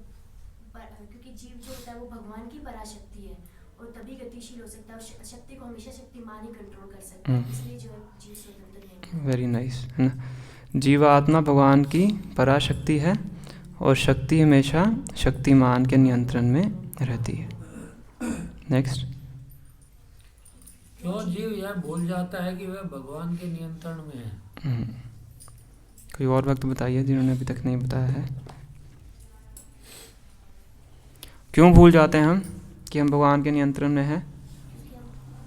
क्योंकि जीव जो होता है वो भगवान की पराशक्ति है और तभी गतिशील हो सकता है। और शक्ति को हमेशा शक्तिमान ही कंट्रोल कर सकता है, इसलिए जो है जीव स्वतंत्र नहीं है। वेरी नाइस, है ना। जीवात्मा भगवान की पराशक्ति है और शक्ति हमेशा शक्तिमान के नियंत्रण में रहती है। नेक्स्ट। क्यों जीव यह भूल जाता है कि वह भगवान के नियंत्रण में है? कोई और वक्त बताइए जिन्होंने अभी तक नहीं बताया है। क्यों भूल जाते हैं हम कि हम भगवान के नियंत्रण में हैं?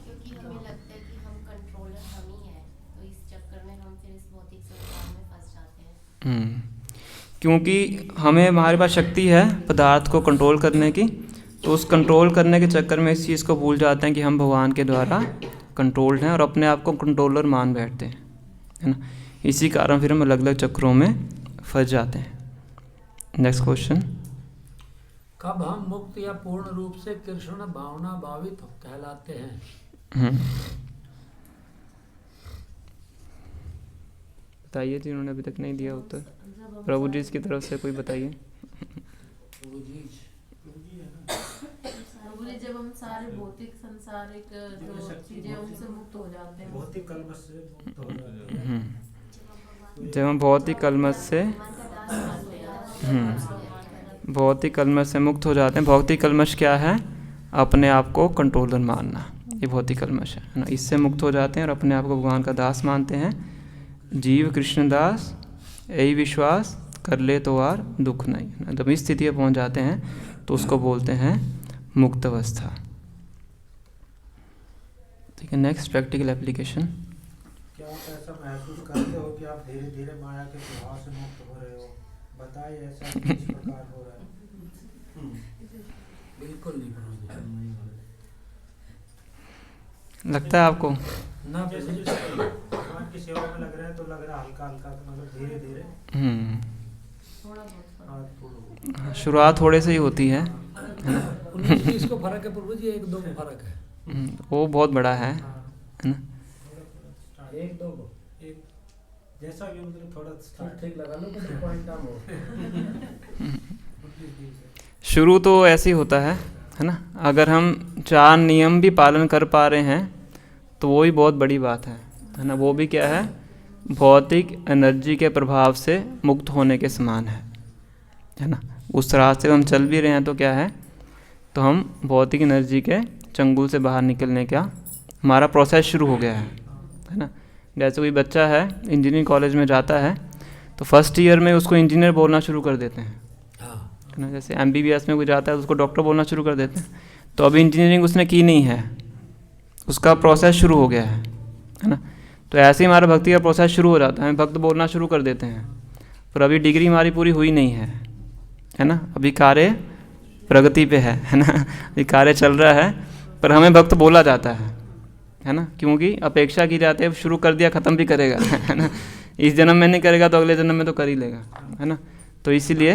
क्योंकि हमें लगता है कि हम कंट्रोलर हम ही हैं, तो इस चक्कर में हम फिर इस भौतिक संसार में फंस जाते हैं। क्योंकि हमें हमारे पास शक्ति है पदार्थ को कंट्रोल करने की, तो उस कंट्रोल करने के चक्कर में इस चीज़ को भूल जाते हैं कि हम भगवान के द्वारा कंट्रोल्ड हैं और अपने आप को कंट्रोलर मान बैठते हैं, है ना। इसी कारण फिर हम अलग अलग चक्रों में फंस जाते हैं। Next question. कब हम मुक्त या पूर्ण रूप से कृष्ण भावना भावित कहलाते हैं? बताइए जिन्होंने अभी तक नहीं दिया उत्तर। प्रभु जी की तरफ से कोई बताइए। प्रभु जी, जब हम सारे भौतिक संसारिक जो चीजें उनसे मुक्त हो जाते हैं, भौतिक कलमश से मुक्त हो जाते हैं। जब हम भौतिक कलमश से भौतिक कलमश से मुक्त हो जाते हैं। भौतिक कलमश क्या है? अपने आप को कंट्रोलर मानना, ये भौतिक कलमश है ना। इससे मुक्त हो जाते हैं और अपने आप को भगवान का दास मानते हैं। जीव कृष्णदास यही विश्वास कर ले तो वार दुख नहीं। जब इस स्थिति में पहुंच जाते हैं तो उसको बोलते हैं मुक्त अवस्था। ठीक है। Next, practical application. क्या आप ऐसा महसूस करते हो कि आप धीरे धीरे माया के प्रभाव से मुक्त हो रहे हो? बताइए ऐसा किस प्रकार हो रहा है? बिल्कुल नहीं लगता है आपको? ना। जैसे जैसे भगवान की सेवा में लग रहे हैं तो लग रहा है हल्का हल्का, तो मतलब धीरे धीरे थोड़ा बहुत फर्क। हाँ, शुरुआत थोड़े से ही होती है ना। 19-20 को फर्क है प्रभु जी, 1-2 को फर्क है। वो बहुत बड़ा है ना। 1-2 को एक जैसा भी मतलब थोड़ा ठीक लगा लो, तो पॉइंट कम हो। शुरू तो ऐसे ही होता है ना। अगर हम 4 नियम भी पालन कर पा रहे हैं तो वो ही बहुत बड़ी बात है ना। वो भी क्या है? भौतिक एनर्जी के प्रभाव से मुक्त होने के समान है ना। उस रास्ते से हम चल भी रहे हैं तो क्या है? तो हम भौतिक एनर्जी के चंगुल से बाहर निकलने का हमारा प्रोसेस शुरू हो गया है ना। जैसे कोई बच्चा है इंजीनियरिंग कॉलेज में जाता है तो फर्स्ट ईयर में उसको इंजीनियर बोलना शुरू कर देते हैं, है ना। जैसे MBBS में कोई जाता है तो उसको डॉक्टर बोलना शुरू कर देते हैं। तो अभी इंजीनियरिंग उसने की नहीं है, उसका प्रोसेस शुरू हो गया है ना। तो ऐसे ही हमारा भक्ति का प्रोसेस शुरू हो जाता है। हम भक्त बोलना शुरू कर देते हैं, पर अभी डिग्री हमारी पूरी हुई नहीं है ना। अभी कार्य प्रगति पे है ना। अभी कार्य चल रहा है पर हमें भक्त बोला जाता है ना। क्योंकि अपेक्षा की जाती है शुरू कर दिया ख़त्म भी करेगा, है ना। इस जन्म में नहीं करेगा तो अगले जन्म में तो कर ही लेगा, है ना। तो इसीलिए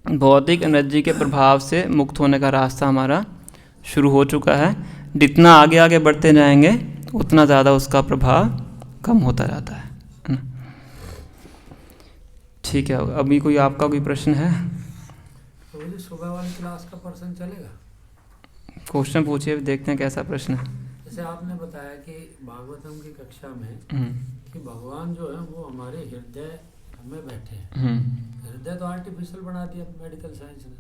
भौतिक एनर्जी के प्रभाव से मुक्त होने का रास्ता हमारा शुरू हो चुका है। जितना आगे आगे बढ़ते जाएंगे उतना ज़्यादा उसका प्रभाव कम होता जाता है ना। ठीक है। अभी कोई आपका कोई प्रश्न है? प्रभु जी, सुबह वाली क्लास का पर्सन चलेगा? क्वेश्चन पूछिए, देखते हैं कैसा प्रश्न है। जैसे आपने बताया कि भागवतम की कक्षा में हम्म, कि भगवान जो है वो हमारे हृदय में बैठे हैं। हम्म। हृदय तो आर्टिफिशियल बना दिया मेडिकल साइंस ने।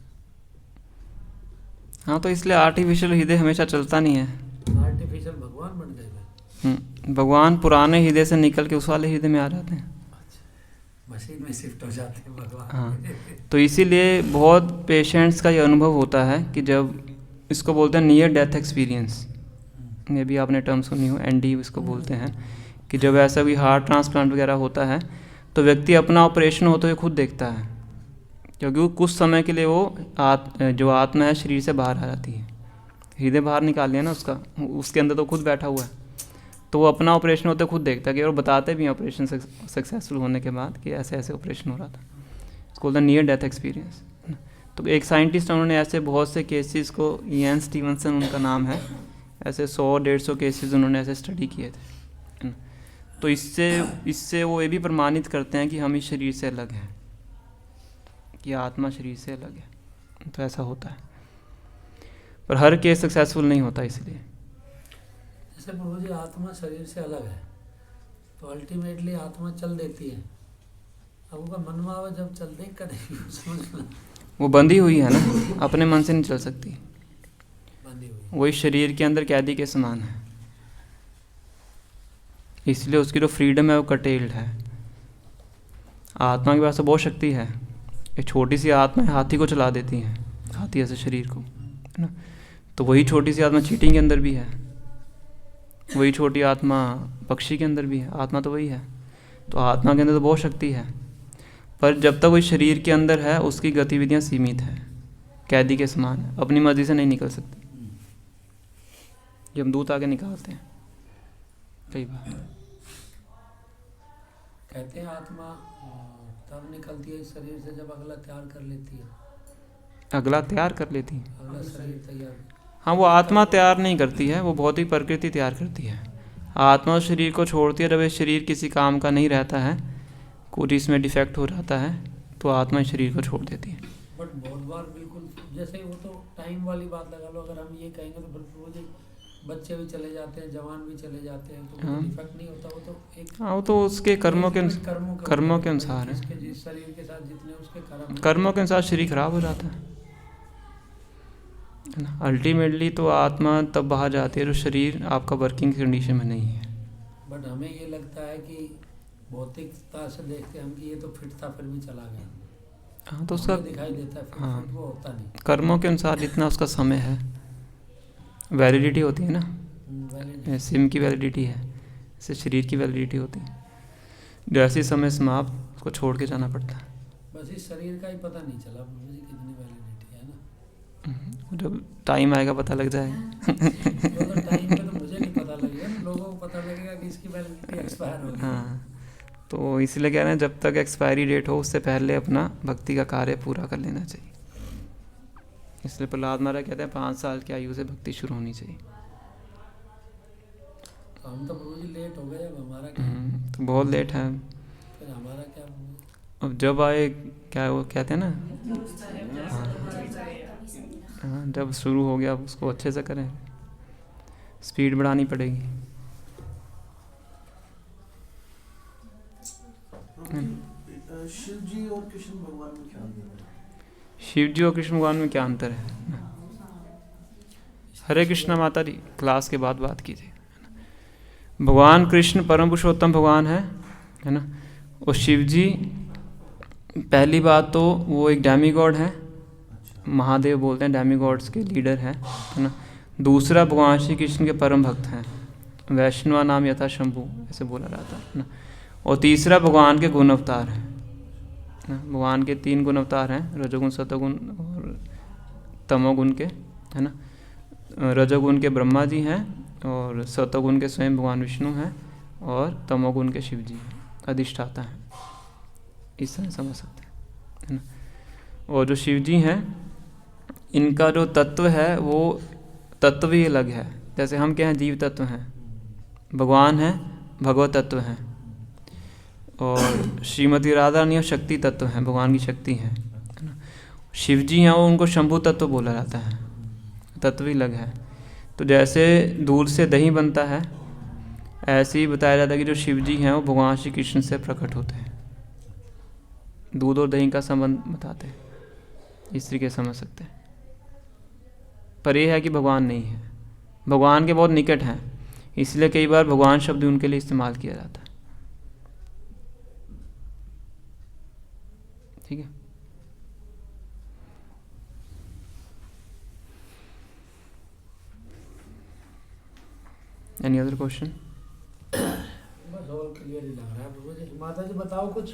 हाँ, तो इसलिए आर्टिफिशियल हृदय हमेशा चलता नहीं है। आर्टिफिशियल भगवान बन गए। भगवान पुराने हृदय से निकल के उस वाले हृदय में आ जाते हैं। मशीन में शिफ्ट हो जाते हैं भगवान। हाँ, तो इसीलिए बहुत पेशेंट्स का ये अनुभव होता है कि जब इसको बोलते हैं नियर डेथ एक्सपीरियंस, ये भी आपने टर्म सुनी हो, एनडी इसको बोलते हैं, कि जब ऐसा भी हार्ट ट्रांसप्लांट वगैरह होता है तो व्यक्ति अपना ऑपरेशन होते हुए खुद देखता है, क्योंकि वो कुछ समय के लिए वो जो आत्मा है शरीर से बाहर आ जाती है, हृदय बाहर निकाल लिया ना उसका, उसके अंदर तो खुद बैठा हुआ है, तो वो अपना ऑपरेशन होते खुद देखता है कि, और बताते भी हैं ऑपरेशन सक्सेसफुल होने के बाद कि ऐसे ऐसे ऑपरेशन हो रहा था, इसको बोलते हैं नियर डेथ एक्सपीरियंस। तो एक साइंटिस्ट उन्होंने ऐसे बहुत से केसेस को, इयान स्टीवनसन उनका नाम है, ऐसे 100-150 केसेस उन्होंने ऐसे स्टडी किए थे। तो इससे वो ये भी प्रमाणित करते हैं कि हम इस शरीर से अलग हैं, कि आत्मा शरीर से अलग है। तो ऐसा होता है, पर हर केस सक्सेसफुल नहीं होता। इसलिए जैसे प्रभु जी आत्मा शरीर से अलग है तो अल्टीमेटली आत्मा चल देती है, अब उनका मनवा हुआ जब चल दे करेगी समझ, वो बंधी हुई है ना, अपने मन से नहीं चल सकती, बंधी हुई, वही शरीर के अंदर कैदी के समान है, इसलिए उसकी जो फ्रीडम है वो कटेल्ड है। आत्मा के पास तो बहुत शक्ति है, एक छोटी सी आत्मा हाथी को चला देती है, हाथी ऐसे शरीर को, है ना। तो वही छोटी सी आत्मा चींटी के अंदर भी है, वही छोटी आत्मा पक्षी के अंदर भी है, आत्मा तो वही है। तो आत्मा के अंदर तो बहुत शक्ति है, पर जब तक वही शरीर के अंदर है उसकी गतिविधियां सीमित हैं, कैदी के समान है, अपनी मर्जी से नहीं निकल सकती। जब दूत आके निकालते हैं कई बार, कहते हैं आत्मा तब निकलती है इस शरीर से जब अगला तैयार कर लेती है, अगला तैयार कर लेती है। अगला शरीर तैयार, हाँ, वो आत्मा तैयार नहीं करती है, वो भौतिक प्रकृति तैयार करती है। आत्मा उस शरीर को छोड़ती है जब ये शरीर किसी काम का नहीं रहता है, कुछ इसमें डिफेक्ट हो जाता है, तो आत्मा इस शरीर को छोड़ देती है। बट बहुत बार बिल्कुल जैसे वो तो टाइम वाली बात लगा लो, अगर हम ये कहेंगे तो प्रभु जी बच्चे भी चले जाते हैं, जवान भी चले जाते हैं, तो हाँ। डिफेक्ट नहीं होता, वो तो एक हाँ, वो तो उसके कर्मों के अनुसार है, जिसके जिस शरीर के साथ जितने उसके कर्मों के अनुसार शरीर खराब हो जाता है ना। अल्टीमेटली तो आत्मा तब बाहर जाती है जो शरीर आपका वर्किंग कंडीशन में नहीं है। बट हमें ये लगता है कि भौतिकता से देखते हम कि ये तो फिट था फिर भी चला गया, हाँ, तो उसका दिखाई देता है, हाँ, फिट वो होता नहीं, कर्मों के अनुसार जितना उसका समय है, वैलिडिटी होती है ना, वैलिड सिम की वैलिडिटी है, इससे शरीर की वैलिडिटी होती है, जैसे समय समाप्त उसको छोड़ के जाना पड़ता है। बस इस शरीर का ही पता नहीं चला प्रभु जी कितनी वैलिडिटी है ना, जब टाइम आएगा पता लग जाएगा। तो टाइम पे तो मुझे नहीं पता लगेगा, लोगों को पता लगेगा कि इसकी वैलिडिटी एक्सपायर हो गई। हाँ, तो इसलिए कह रहे हैं जब तक एक्सपायरी डेट हो उससे पहले अपना भक्ति का कार्य पूरा कर लेना चाहिए। इसलिए प्रहलाद महाराज कहते हैं 5 साल की आयु से भक्ति शुरू होनी चाहिए। तो हम तो प्रभु जी लेट हो गए, अब हमारा क्या, तो बहुत लेट है, फिर हमारा क्या प्रभु जी? अब जब आए क्या वो कहते हैं ना, हाँ, जब शुरू हो गया उसको अच्छे से करें, स्पीड बढ़ानी पड़ेगी। शिव जी और कृष्ण भगवान में क्या अंतर है? शिव जी और कृष्ण भगवान में क्या अंतर है? हरे कृष्णा माता जी, क्लास के बाद बात कीजिए। भगवान कृष्ण परम पुरुषोत्तम भगवान है ना, और शिव जी पहली बात तो वो एक डेमीगॉड है, महादेव बोलते हैं, डेमीगॉड्स के लीडर है ना। दूसरा भगवान श्री कृष्ण के परम भक्त हैं, वैष्णवा नाम यथा शंभु ऐसे बोला जाता है ना। और तीसरा भगवान के गुण अवतार हैं ना, भगवान के 3 गुण अवतार हैं, रजोगुण सतोगुण और तमोगुण के, है ना। रजोगुण के ब्रह्मा जी हैं और सतोगुण के स्वयं भगवान विष्णु हैं और तमोगुण के शिव जी अधिष्ठाता हैं, इस तरह समझ सकते हैं, है ना। और जो शिव जी हैं इनका जो तत्व है वो तत्व ही अलग है। जैसे हम क्या हैं, जीव तत्व हैं, भगवान हैं भगवत तत्व हैं, और श्रीमती राधा रानी शक्ति तत्व हैं, भगवान की शक्ति है ना। शिव जी हैं वो उनको शंभु तत्व बोला जाता है, तत्व ही अलग है। तो जैसे दूध से दही बनता है, ऐसे ही बताया जाता है कि जो शिव जी हैं वो भगवान श्री कृष्ण से प्रकट होते हैं, दूध और दही का संबंध बताते हैं, इस तरीके से समझ सकते हैं। पर यह है कि भगवान नहीं है, भगवान के बहुत निकट हैं, इसलिए कई बार भगवान शब्द उनके लिए इस्तेमाल किया जाता है। ठीक है। Any other question? बस और क्लियर ही लग रहा है प्रभु जी। माता जी बताओ कुछ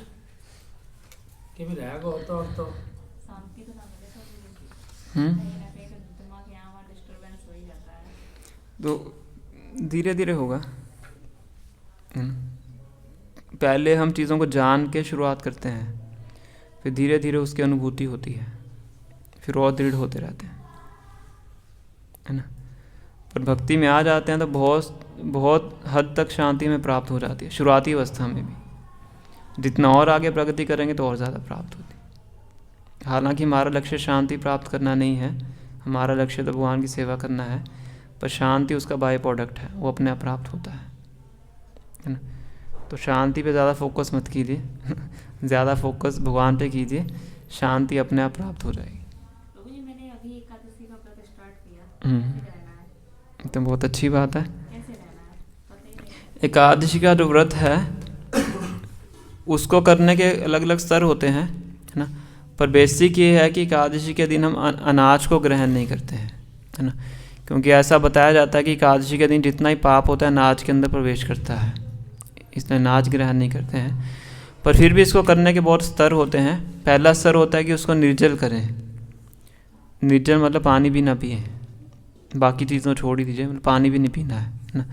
कि भी रहेगा तो अब तो शांति तो ना मिले तो हम्म, कहीं ना कहीं तो दिमाग यहाँ वहाँ डिस्टर्बेंस हो ही जाता है। तो धीरे धीरे होगा। पहले हम चीज़ों को जान के शुरुआत करते हैं, फिर धीरे धीरे उसकी अनुभूति होती है, फिर और दृढ़ होते रहते हैं, है ना। पर भक्ति में आ जाते हैं तो बहुत बहुत हद तक शांति में प्राप्त हो जाती है, शुरुआती अवस्था में भी। जितना और आगे प्रगति करेंगे तो और ज़्यादा प्राप्त होती है। हालांकि हमारा लक्ष्य शांति प्राप्त करना नहीं है, हमारा लक्ष्य तो भगवान की सेवा करना है, पर शांति उसका बाय प्रोडक्ट है, वो अपने आप प्राप्त होता है ना। तो शांति पे ज़्यादा फोकस मत कीजिए ज़्यादा फोकस भगवान पे कीजिए, शांति अपने आप प्राप्त हो जाएगी। प्रभु जी मैंने अभी एकादशी का व्रत स्टार्ट किया, कैसे रहना है? तो बहुत अच्छी बात है। कैसे रहना है पता ही नहीं। एकादशी का जो व्रत है उसको करने के अलग अलग स्तर होते हैं, है ना। पर बेसिक ये है कि एकादशी के दिन हम अनाज को ग्रहण नहीं करते हैं, है ना। क्योंकि ऐसा बताया जाता है कि एकादशी के दिन जितना ही पाप होता है अनाज के अंदर प्रवेश करता है, इसलिए अनाज ग्रहण नहीं करते हैं। पर फिर भी इसको करने के बहुत स्तर होते हैं। पहला स्तर होता है कि उसको निर्जल करें। निर्जल मतलब पानी भी ना पिए, बाकी चीज़ों छोड़ ही दीजिए, मतलब पानी भी नहीं पीना है ना।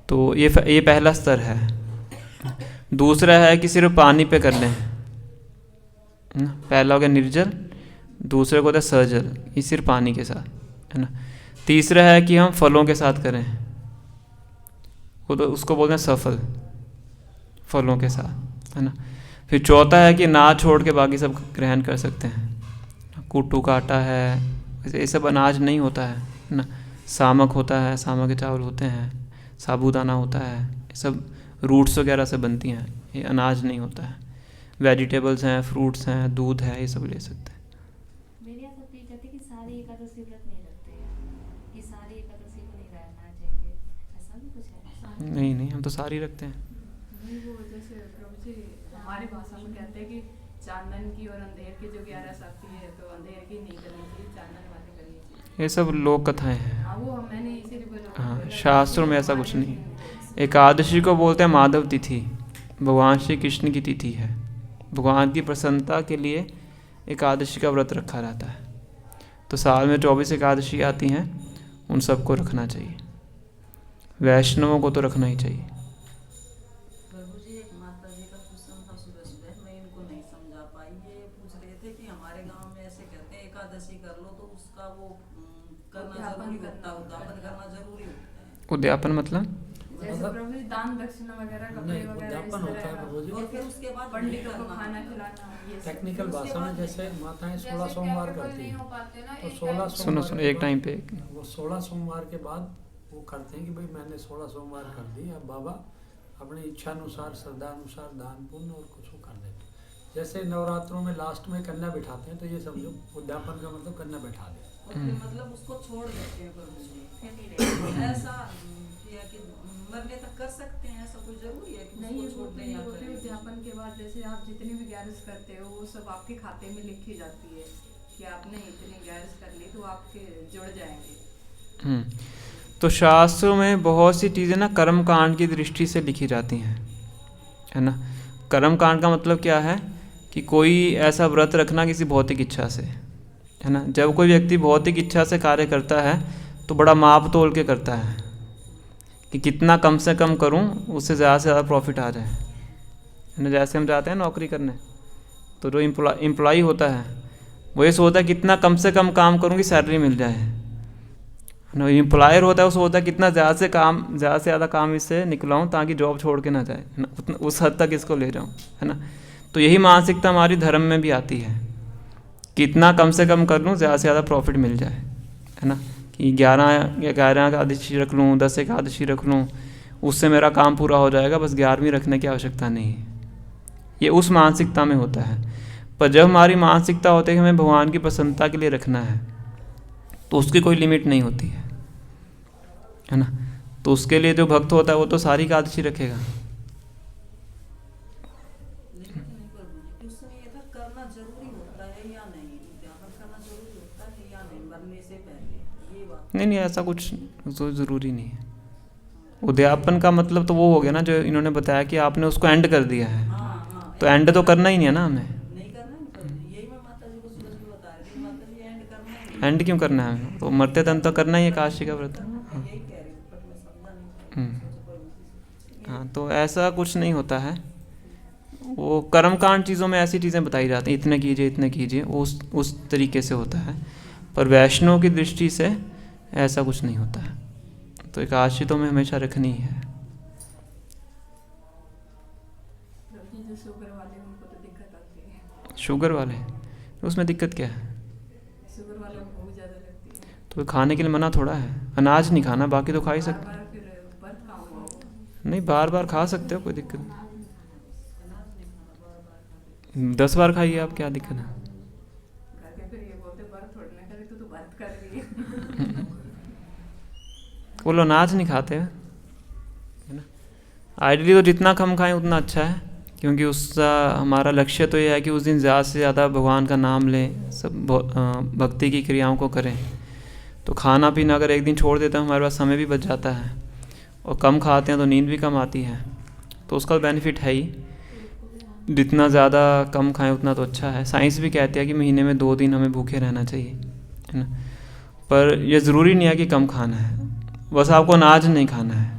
तो ये पहला स्तर है। दूसरा है कि सिर्फ पानी पे कर लें, पहला हो गया निर्जल, दूसरे को होता है सजल, ये सिर्फ पानी के साथ, है ना। तीसरा है कि हम फलों के साथ करें, वो तो उसको बोलते हैं सफल, फलों के साथ, है ना। फिर चौथा है कि ना छोड़ के बाकी सब ग्रहण कर सकते हैं। कुट्टू का आटा है, ये सब अनाज नहीं होता है ना। सामक होता है, सामक के चावल होते हैं, साबूदाना होता है, ये सब रूट्स वगैरह से बनती हैं, ये अनाज नहीं होता है। वेजिटेबल्स हैं, फ्रूट्स हैं, दूध है, ये सब ले सकते हैं। मेरे यहाँ सब ये कहते हैं कि सारे एकादशी व्रत नहीं रखते हैं, कि सारे एकादशी को नहीं रहना चाहिए, ऐसा भी कुछ है? नहीं नहीं, हम तो सारी रखते हैं। नहीं, वो जैसे प्रभु जी हमारी भाषा में कहते हैं कि चांदन की और अंधेर की जो 11 शक्ति है, तो अंधेर की नहीं करनी चाहिए, चांदन वाली करनी चाहिए। ये सब लोक कथाएं हैं। हाँ, वो मैंने इसीलिए बोला। हाँ, शास्त्रों में ऐसा कुछ नहीं। एकादशी को बोलते हैं माधव तिथि, भगवान श्री कृष्ण की तिथि है। भगवान की प्रसन्नता के लिए एकादशी का व्रत रखा रहता है। तो साल में 24 एकादशी आती हैं, उन सबको रखना चाहिए। वैष्णवों को तो रखना ही चाहिए। प्रभु जी एक माता जी का क्वेश्चन था सुबह, मैं इनको नहीं समझा पाई। ये पूछ रहे थे कि हमारे गांव में ऐसे कहते हैं एकादशी कर लो तो उसका वो करना जरूरी होता है, उद्यापन करना जरूरी होता है। उद्यापन मतलब जैसे प्रभु जी दान दक्षिणा वगैरह, कपड़े नहीं, वगैरह, इस उद्यापन होता है तरह प्रभु जी। और फिर उसके बाद पंडितों को खाना खिलाना, ये सब। टेक्निकल भाषा में जैसे माताएं 16 सोमवार करती हैं, तो 16 सुनो सुनो, एक टाइम पे वो 16 सोमवार के बाद वो करते हैं कि भाई मैंने 16 सोमवार कर दी, अब बाबा अपनी इच्छा अनुसार, श्रद्धा अनुसार दान पुण्य और कुछ कर देते। जैसे नवरात्रों में लास्ट में कन्या बिठाते हैं, तो ये समझो उद्यापन का मतलब कन्या बैठा दे। और फिर मतलब उसको छोड़ देते हैं प्रभु जी। ऐसा किया कि मरने तक कर सकते हैं, ऐसा कोई जरूरी है कि नहीं, उसको वो छोड़ दें या होते करें? उद्यापन के बाद जैसे आप जितनी भी ग्यारस करते हो वो सब आपके खाते में लिखी जाती है कि आपने इतनी ग्यारस कर ली, तो आपके जुड़ जाएंगे। तो शास्त्रों में बहुत सी चीज़ें ना कर्म कांड की दृष्टि से लिखी जाती हैं, है ना। कर्म कांड का मतलब क्या है कि कोई ऐसा व्रत रखना किसी भौतिक इच्छा से, है ना। जब कोई व्यक्ति भौतिक इच्छा से कार्य करता है तो बड़ा माप तोल के करता है कि कितना कम से कम करूं, उससे ज़्यादा से ज़्यादा प्रॉफिट आ जाए, है ना। जैसे हम जाते हैं नौकरी करने, तो जो एम्प्लॉई होता है वो ये सोचता है कितना कम से कम काम करूं कि सैलरी मिल जाए, ना। एम्प्लॉयर होता है वो सोचता है कितना ज़्यादा से ज़्यादा काम इससे निकलाऊं ताकि जॉब छोड़ के ना जाए, है ना, उतना उस हद तक इसको ले जाऊं, है ना। तो यही मानसिकता हमारी धर्म में भी आती है, कितना कम से कम कर लूँ, ज़्यादा से ज़्यादा प्रॉफिट मिल जाए, है ना। कि 11 एकादशी रख लूँ, 10 एकादशी रख लूँ, उससे मेरा काम पूरा हो जाएगा, बस 11वीं रखने की आवश्यकता नहीं है। ये उस मानसिकता में होता है। पर जब हमारी मानसिकता होती है कि हमें भगवान की प्रसन्नता के लिए रखना है, तो उसकी कोई लिमिट नहीं होती है ना। तो उसके लिए जो भक्त होता है वो तो सारी एकादशी रखेगा। लेकिन नहीं प्रभु जी, क्वेश्चन ये था करना जरूरी होता है या नहीं, उद्यापन करना जरूरी होता है या नहीं मरने से पहले, ये बात। नहीं, ऐसा कुछ तो ज़रूरी नहीं है। उद्यापन का मतलब तो वो हो गया ना जो इन्होंने बताया कि आपने उसको एंड कर दिया है, तो एंड तो करना ही नहीं है ना हमें। नहीं करना है, तो यही मैं माता जी को सुबह सुबह बता रही थी, माता जी एंड करना है नहीं। एंड क्यों करना है हमें? तो मरते दम तो करना ही है काशी का व्रत। मैं यही कह रही हूँ, बट मैं समझा नहीं पाई। हाँ, तो ऐसा कुछ नहीं होता है। वो कर्मकांड चीज़ों में ऐसी चीज़ें बताई जाती हैं, इतने कीजिए इतने कीजिए, उस तरीके से होता है। पर वैष्णव की दृष्टि से ऐसा कुछ नहीं होता है। तो एकादशी तो हमें हमेशा रखनी है। जो शुगर वाले हैं, उनको तो दिक्कत आती है। शुगर वाले, उसमें दिक्कत क्या है? शुगर वाले को बहुत ज़्यादा लगती है। तो खाने के लिए मना थोड़ा है, अनाज नहीं खाना, बाकी तो खा ही सकते। बार फिर व्रत का हुआ हो। नहीं, बार बार खा सकते हो, कोई दिक्कत नहीं। 10 बार खाइए आप, क्या दिक्कत है? घर के फिर ये बोलते व्रत थोड़ी ना करे, तू व्रत कर रही है। वो लोग अनाज नहीं खाते है ना। आइडियली तो जितना कम खाएं उतना अच्छा है, क्योंकि उसका हमारा लक्ष्य तो ये है कि उस दिन ज़्यादा से ज़्यादा भगवान का नाम लें, सब भक्ति की क्रियाओं को करें। तो खाना पीना अगर एक दिन छोड़ देते हैं, हमारे पास समय भी बच जाता है, और कम खाते हैं तो नींद भी कम आती है, तो उसका बेनिफिट है ही। जितना ज़्यादा कम खाएं उतना तो अच्छा है। साइंस भी कहती है कि महीने में 2 दिन हमें भूखे रहना चाहिए, है ना। पर यह ज़रूरी नहीं है कि कम खाना है, बस आपको अनाज नहीं खाना है,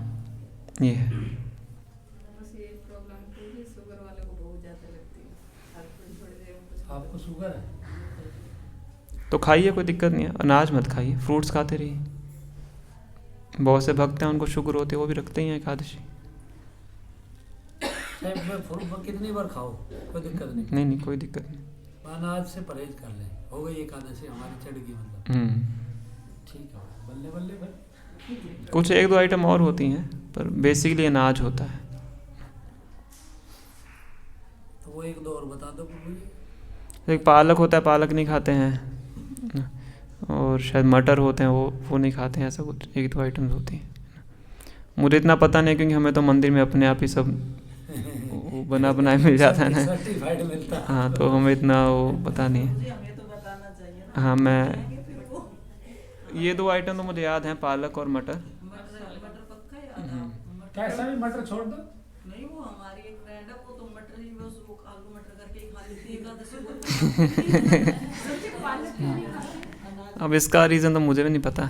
ये है। बस ये प्रॉब्लम तो है, शुगर वाले को बहुत ज़्यादा लगती है। हर थोड़ी देर में कुछ आपको शुगर है? तो खाइए, कोई दिक्कत नहीं है, अनाज मत खाइए, फ्रूट्स खाते रहिए। बहुत से भक्त हैं उनको शुगर होती है, वो भी रखते ही हैं एकादशी। फ्रूट कितनी बार खाओ, कोई दिक्कत नहीं। नहीं, कोई दिक्कत नहीं। अनाज से परहेज कर लें, हो गई एकादशी हमारी चढ़ गई, मतलब ठीक है, बल्ले बल्ले भाई। कुछ 1-2 आइटम और होती हैं, पर बेसिकली अनाज होता है। तो वो 1-2 और बता दो मुझे। एक पालक होता है, पालक नहीं खाते हैं, और शायद मटर होते हैं, वो नहीं खाते हैं। ऐसा कुछ 1-2 आइटम्स होती हैं। मुझे इतना पता नहीं, क्योंकि हमें तो मंदिर में अपने आप ही सब बना बनाए मिल जाता है ना। सर्टिफाइड मिलता है। हाँ, तो हमें इतना वो पता नहीं है। हमें तो बताना चाहिए ना। हाँ, मैं फिर वो ये 2 आइटम तो मुझे याद हैं, पालक और मटर। मटर पक्का याद है आपको? कैसा भी मटर छोड़ दो। नहीं, वो हमारी एक फ्रेंड है, वो तो मटर ही बस वो आलू मटर करके ही खा लेती है एकादशी को। अब इसका रीज़न तो मुझे भी नहीं पता,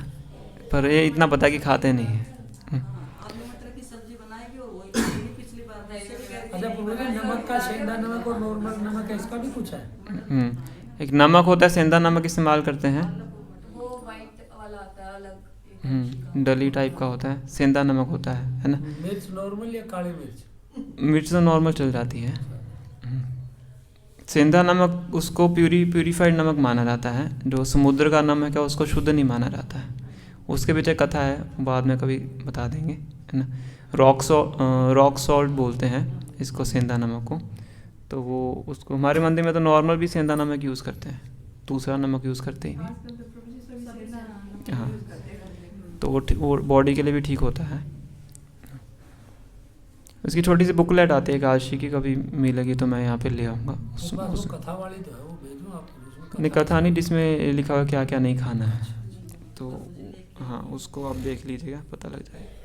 पर ये इतना पता है कि खाते नहीं हैं। आलू मटर की सब्जी बनाएगी और वही खाएगी। पिछली बार वैसे भी कहती अच्छा, है कि पूरे नमक का सेंधा नमक और नॉर्मल नमक है, इसका भी कुछ है? एक नमक होता है, सेंधा नमक इस्तेमाल करते हैं। वो वाइट वाला आता है अलग। डली टाइप का होता है, सेंधा नमक होता है ना। मिर्च नॉर्मल या काली मिर्च? मिर्च तो नॉर्मल चल जाती है। सेंधा नमक उसको प्यूरीफाइड नमक माना जाता है। जो समुद्र का नमक है उसको शुद्ध नहीं माना जाता है। उसके पीछे कथा है, बाद में कभी बता देंगे, है ना। रॉक सॉल्ट बोलते हैं इसको, सेंधा नमक को। तो वो उसको हमारे मंदिर में तो नॉर्मल भी सेंधा नमक यूज़ करते हैं, दूसरा नमक यूज़ करते ही नहीं। हाँ, तो वो बॉडी के लिए भी ठीक होता है। उसकी छोटी सी बुकलेट आती है एकादशी की, कभी मिलेगी तो मैं यहाँ पे ले आऊँगा। वो कथा वाली तो है, वो भेजूँ आपको? नहीं, कथा नहीं, जिसमें लिखा हुआ क्या क्या नहीं खाना है। तो हाँ, उसको आप देख लीजिएगा, पता लग जाएगा।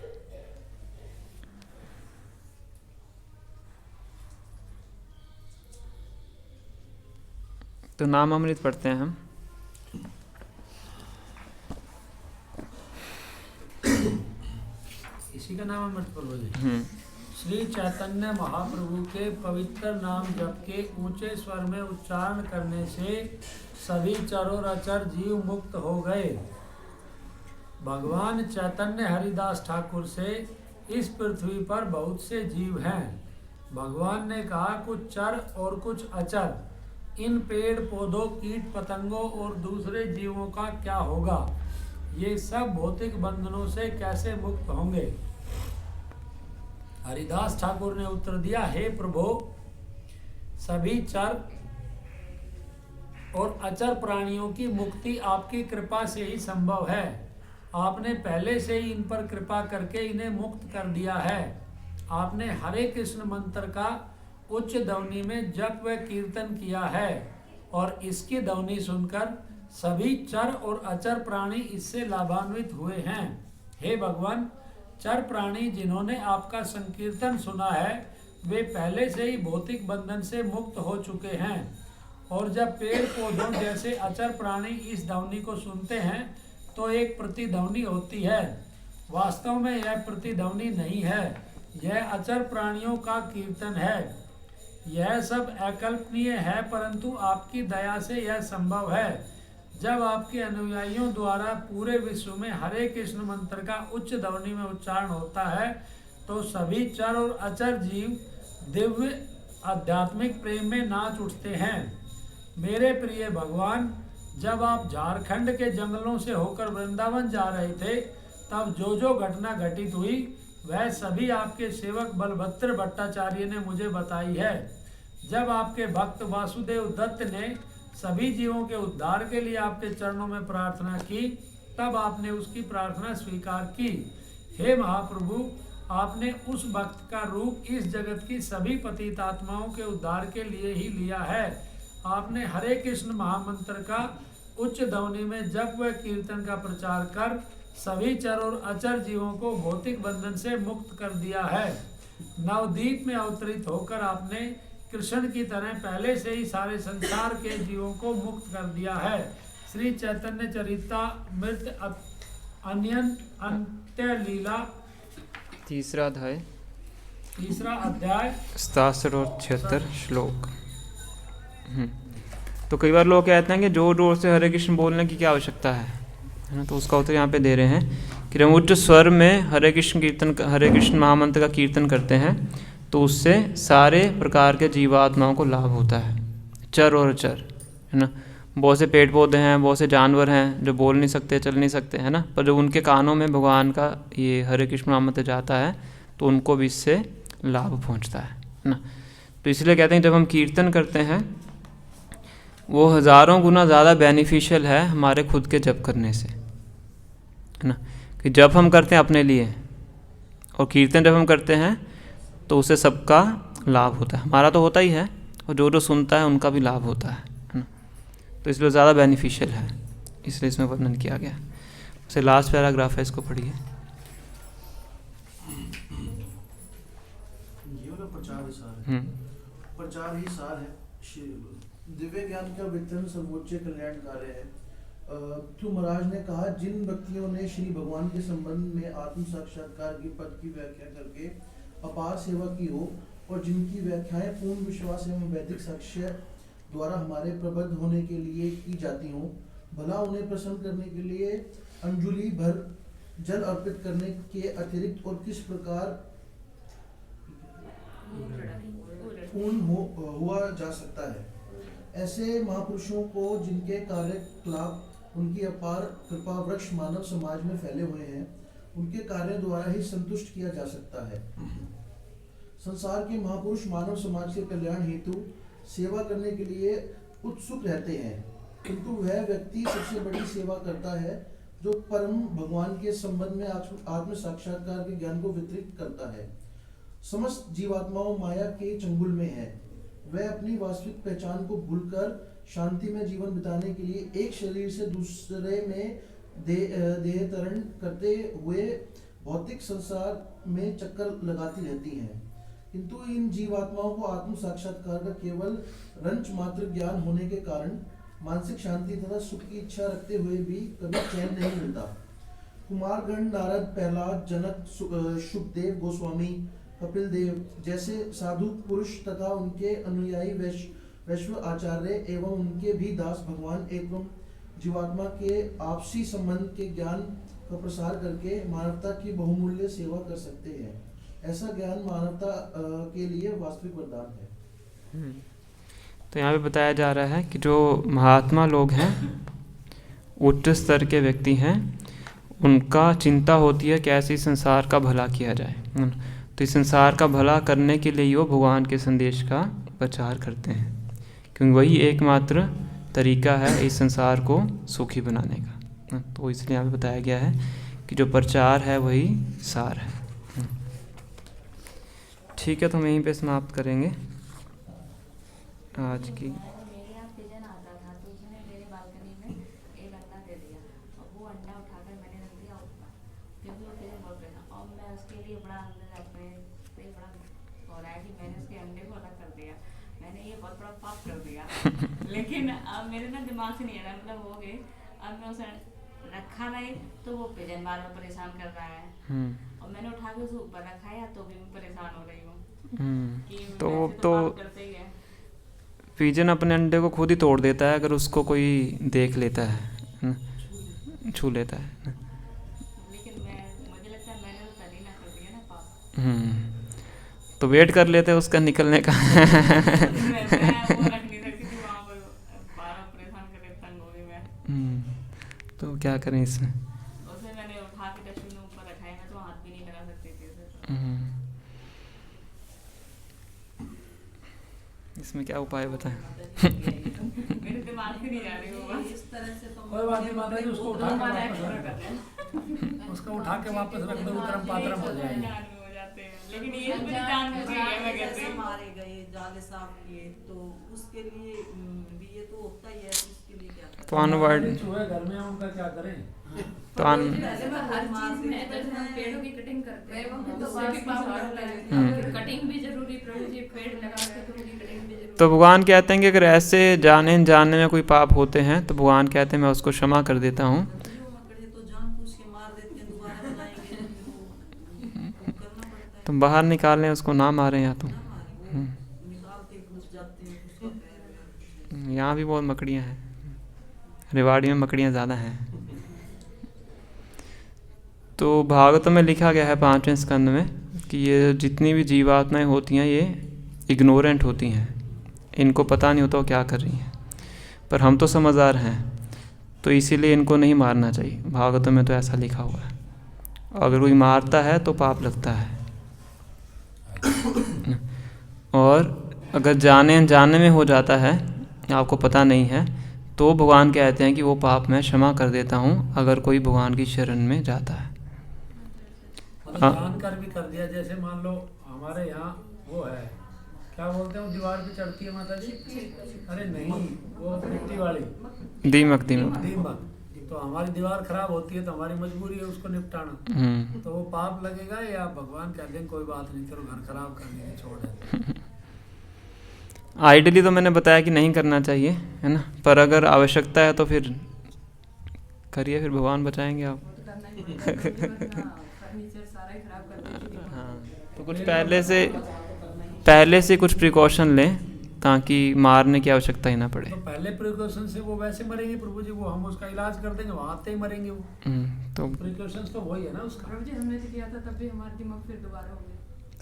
तो नाम अमृत पढ़ते हैं हम। इसी का नाम अमृत पर्व है। श्री चैतन्य महाप्रभु के पवित्र नाम जप के ऊंचे स्वर में उच्चारण करने से सभी चर और अचर जीव मुक्त हो गए। भगवान चैतन्य हरिदास ठाकुर से इस पृथ्वी पर बहुत से जीव हैं। भगवान ने कहा, कुछ चर और कुछ अचर, इन पेड़ पौधों, कीट पतंगों और दूसरे जीवों का क्या होगा? ये सब भौतिक बंधनों से कैसे मुक्त होंगे? हरिदास ठाकुर ने उत्तर दिया, हे प्रभु, सभी चर और अचर प्राणियों की मुक्ति आपकी कृपा से ही संभव है। आपने पहले से ही इन पर कृपा करके इन्हें मुक्त कर दिया है। आपने हरे कृष्ण मंत्र का उच्च ध्वनि में जप व कीर्तन किया है, और इसकी ध्वनि सुनकर सभी चर और अचर प्राणी इससे लाभान्वित हुए हैं। हे भगवान, चर प्राणी जिन्होंने आपका संकीर्तन सुना है वे पहले से ही भौतिक बंधन से मुक्त हो चुके हैं, और जब पेड़ पौधों जैसे अचर प्राणी इस ध्वनि को सुनते हैं तो एक प्रतिध्वनि होती है। वास्तव में यह प्रतिध्वनि नहीं है, यह अचर प्राणियों का कीर्तन है। यह सब अकल्पनीय है, परंतु आपकी दया से यह संभव है। जब आपके अनुयायियों द्वारा पूरे विश्व में हरे कृष्ण मंत्र का उच्च ध्वनि में उच्चारण होता है तो सभी चर और अचर जीव दिव्य आध्यात्मिक प्रेम में नाच उठते हैं। मेरे प्रिय भगवान, जब आप झारखंड के जंगलों से होकर वृंदावन जा रहे थे तब जो जो घटना घटित हुई वह सभी आपके सेवक बलभद्र भट्टाचार्य ने मुझे बताई है। जब आपके भक्त वासुदेव दत्त ने सभी जीवों के उद्धार के लिए आपके चरणों में प्रार्थना की तब आपने उसकी प्रार्थना स्वीकार की। हे महाप्रभु, आपने उस भक्त का रूप इस जगत की सभी पतित आत्माओं के उद्धार के लिए ही लिया है। आपने हरे कृष्ण महामंत्र का उच्च ध्वनि में जप व कीर्तन का प्रचार कर सभी चर और अचर जीवों को भौतिक बंधन से मुक्त कर दिया है। नवदीप में अवतरित होकर आपने कृष्ण की तरह पहले से ही सारे संसार के जीवों को मुक्त कर दिया है। श्री चैतन्य चरितामृत अन्यन अंत्य लीला तीसरा अध्याय 67 और 76 श्लोक। तो कई बार लोग कहते हैं कि जोर जोर से हरे कृष्ण बोलने की क्या आवश्यकता है ना, तो उसका उत्तर यहाँ पे दे रहे हैं कि हम उच्च स्वर में हरे कृष्ण महामंत्र का कीर्तन करते हैं तो उससे सारे प्रकार के जीवात्माओं को लाभ होता है, चर और अचर, है ना। बहुत से पेड़ पौधे हैं, बहुत से जानवर हैं जो बोल नहीं सकते, चल नहीं सकते, है ना, पर जब उनके कानों में भगवान का ये हरे कृष्ण महामंत्र जाता है तो उनको भी इससे लाभ पहुँचता है ना। तो इसलिए कहते हैं जब हम कीर्तन करते हैं वो हज़ारों गुना ज़्यादा बेनिफिशियल है हमारे खुद के जप करने से, है ना। कि जप हम करते हैं अपने लिए और कीर्तन जब हम करते हैं तो उससे सबका लाभ होता है, हमारा तो होता ही है और जो जो सुनता है उनका भी लाभ होता है ना। तो इसलिए ज़्यादा बेनिफिशियल है, इसलिए इसमें वर्णन किया गया। उसे लास्ट पैराग्राफ है, इसको पढ़िए। प्रचार ही सार है। दिव्य ज्ञान का वितरण सर्वोच्च कल्याण कार्य है। तो महाराज ने कहा, जिन व्यक्तियों ने श्री भगवान के संबंध में आत्म साक्षात्कार की पद की व्याख्या करके अपार सेवा की हो और जिनकी व्याख्याएं पूर्ण विश्वास एवं वैदिक साक्ष्य द्वारा हमारे प्रबद्ध होने के लिए की जाती हों, भला उन्हें प्रसन्न करने के लिए अंजुलि भर जल अर्पित करने के अतिरिक्त और किस प्रकार पूर्ण हुआ जा सकता है। ऐसे महापुरुषों को जिनके कार्यकलाप उनकी अपार कृपा वृक्ष मानव समाज में फैले हुए हैं, उनके कार्य द्वारा ही संतुष्ट किया जा सकता है। संसार के महापुरुष मानव समाज के कल्याण हेतु सेवा करने के लिए उत्सुक रहते हैं, किंतु वह व्यक्ति सबसे बड़ी सेवा करता है जो परम भगवान के संबंध में आत्म साक्षात्कार के ज्ञान को वितरित करता है। समस्त जीवात्माओं माया के चंगुल में है, वह अपनी वास्तविक पहचान को भूलकर शांति में जीवन बिताने के लिए एक शरीर से दूसरे में देह तरण करते हुए भौतिक संसार में चक्कर लगाती रहती हैं। किंतु इन जीवात्माओं को आत्म साक्षात्कार का केवल रंच मात्र ज्ञान होने के कारण मानसिक शांति तथा सुख की इच्छा रखते हुए भी कभी चैन नहीं मिलता। कुमारगण, नारद, प्रहलाद, जनक, शुकदेव गोस्वामी, कपिल देव जैसे साधु पुरुष तथा उनके अनुयायी वैश्व आचार्य एवं उनके भी दास भगवान एवं जीवात्मा के आपसी संबंध के ज्ञान का प्रसार करके मानवता की बहुमूल्य सेवा कर सकते हैं। ऐसा ज्ञान मानवता के लिए वास्तविक वरदान है। तो यहाँ पे बताया जा रहा है कि जो महात्मा लोग हैं, उच्च स्तर के व्यक्ति हैं, उनका चिंता होती है कैसे संसार का भला किया जाए। तो इस संसार का भला करने के लिए ही वो भगवान के संदेश का प्रचार करते हैं, क्योंकि वही एकमात्र तरीका है इस संसार को सुखी बनाने का। तो इसलिए यहाँ पे बताया गया है कि जो प्रचार है वही सार है। ठीक है, तो हम यहीं पे समाप्त करेंगे आज की। मेरे यहाँ पिजन आता था तो उसने मेरे बालकनी में एक अंडा दे दिया और वो अंडा उठाकर मैंने रख दिया ऊपर। क्योंकि वो तेरे बहुत परेशान, और मैं उसके लिए बड़ा अंदर अपने पे बड़ा हो रहा है कि मैंने उसके अंडे को अलग कर दिया, मैंने ये बहुत बड़ा पाप कर दिया। लेकिन अब मेरे ना दिमाग से नहीं आ रहा, मतलब हो गए, अब मैं उसे रखा नहीं तो वो पिजन बार बार परेशान कर रहा है, और मैंने उठा के उसे ऊपर रखा है तो भी मैं परेशान हो रही हूँ कि तो वैसे तो पाप करते ही है। पिजन अपने अंडे को खुद ही तोड़ देता है अगर उसको कोई देख लेता है ना, छू लेता है ना। लेकिन मुझे लगता है मैंने तो तभी ना कर दिया ना पाप। तो वेट कर लेते हैं उसका निकलने का। मैं वो रख नहीं सकती थी वहाँ पर, बार परेशान करे, तंग हो गई मैं। तो क्या करें इसमें? उसे मैंने उठा के डस्टबिन में ऊपर रखा है, मैं तो हाथ भी नहीं लगा सकती थी उसे। इसमें क्या उपाय बताएं? मेरे दिमाग से नहीं जा रही वो बात। इस तरह से तो कोई बात नहीं माता जी, उसको उठा के हमारा वापस एक्स्ट्रा रख कर दें। दो, उसको उठा के वापस रख दो, उतरम पात्रम हो जाएगी। हो जाते हैं, लेकिन ये मुझे जानबूझ के है, मैं कहती जैसे हूँ। मारे गए, जाले साफ किए, तो उसके लिए भी ये तो होता ही है, तो उसके लिए क्या करें? तो अनवर्ड चूहे घर में हैं, उनका क्या करें? तो अन पहले मैं हर चीज में जैसे हम पेड़ों की कटिंग करते हैं, तो उससे भी पाप पाप लगता है। हम्म। अगर कटिंग भी जरूरी, प्रभु जी पेड़ लगा के तो उनकी कटिंग भी जरूरी। तो भगवान कहते हैं कि अगर ऐसे जाने अनजाने में कोई पाप होते हैं तो भगवान कहते हैं मैं उसको क्षमा कर देता हूँ। जो मकड़े तो जानबूझ के मार देते हैं, दोबारा बनाएंगे तो करना पड़ता है। तुम बाहर निकालें उसको, ना मारें या तो। ना मारे, वो निकाल के घुस जाते हैं, उसका पैर वैर। यहाँ भी बहुत मकड़ियाँ हैं, रेवाड़ी में मकड़ियाँ ज़्यादा हैं। तो भागवत में लिखा गया है 5वें स्कंद में कि ये जितनी भी जीवात्माएं होती हैं ये इग्नोरेंट होती हैं, इनको पता नहीं होता वो क्या कर रही हैं, पर हम तो समझदार हैं तो इसीलिए इनको नहीं मारना चाहिए। भागवत में तो ऐसा लिखा हुआ है, अगर कोई मारता है तो पाप लगता है। और अगर जाने अनजाने में हो जाता है, आपको पता नहीं है, तो भगवान कहते हैं कि वो पाप मैं क्षमा कर देता हूँ अगर कोई भगवान की शरण में जाता है। जानकर भी कर दिया, जैसे मान लो हमारे यहाँ वो है, क्या बोलते हैं, दीवार पे चढ़ती है माता जी, अरे नहीं वो मिट्टी वाली दीमक दीमक, तो हमारी दीवार खराब होती है तो हमारी मजबूरी है उसको निपटाना, तो वो पाप लगेगा या भगवान कहते हैं कोई बात नहीं, तेरे घर खराब करने की छोड़ है। आइडियली तो मैंने बताया कि नहीं करना चाहिए, है ना, पर अगर आवश्यकता है तो फिर करिए, फिर भगवान बचाएंगे आप। फर्नीचर सारा ही खराब कर देती है। हाँ, तो कुछ पहले से कुछ प्रिकॉशन लें ताकि मारने की आवश्यकता ही ना पड़े। तो पहले प्रिकॉशन से वो वैसे मरेंगे प्रभु जी, वो हम उसका इलाज कर देंगे, वहाँ आते ही मरेंगे वो। तो प्रिकॉशंस तो वही है ना उसका। प्रभु जी हमने तो किया था तब भी हमारा दिमाग फिर दोबारा हो गया।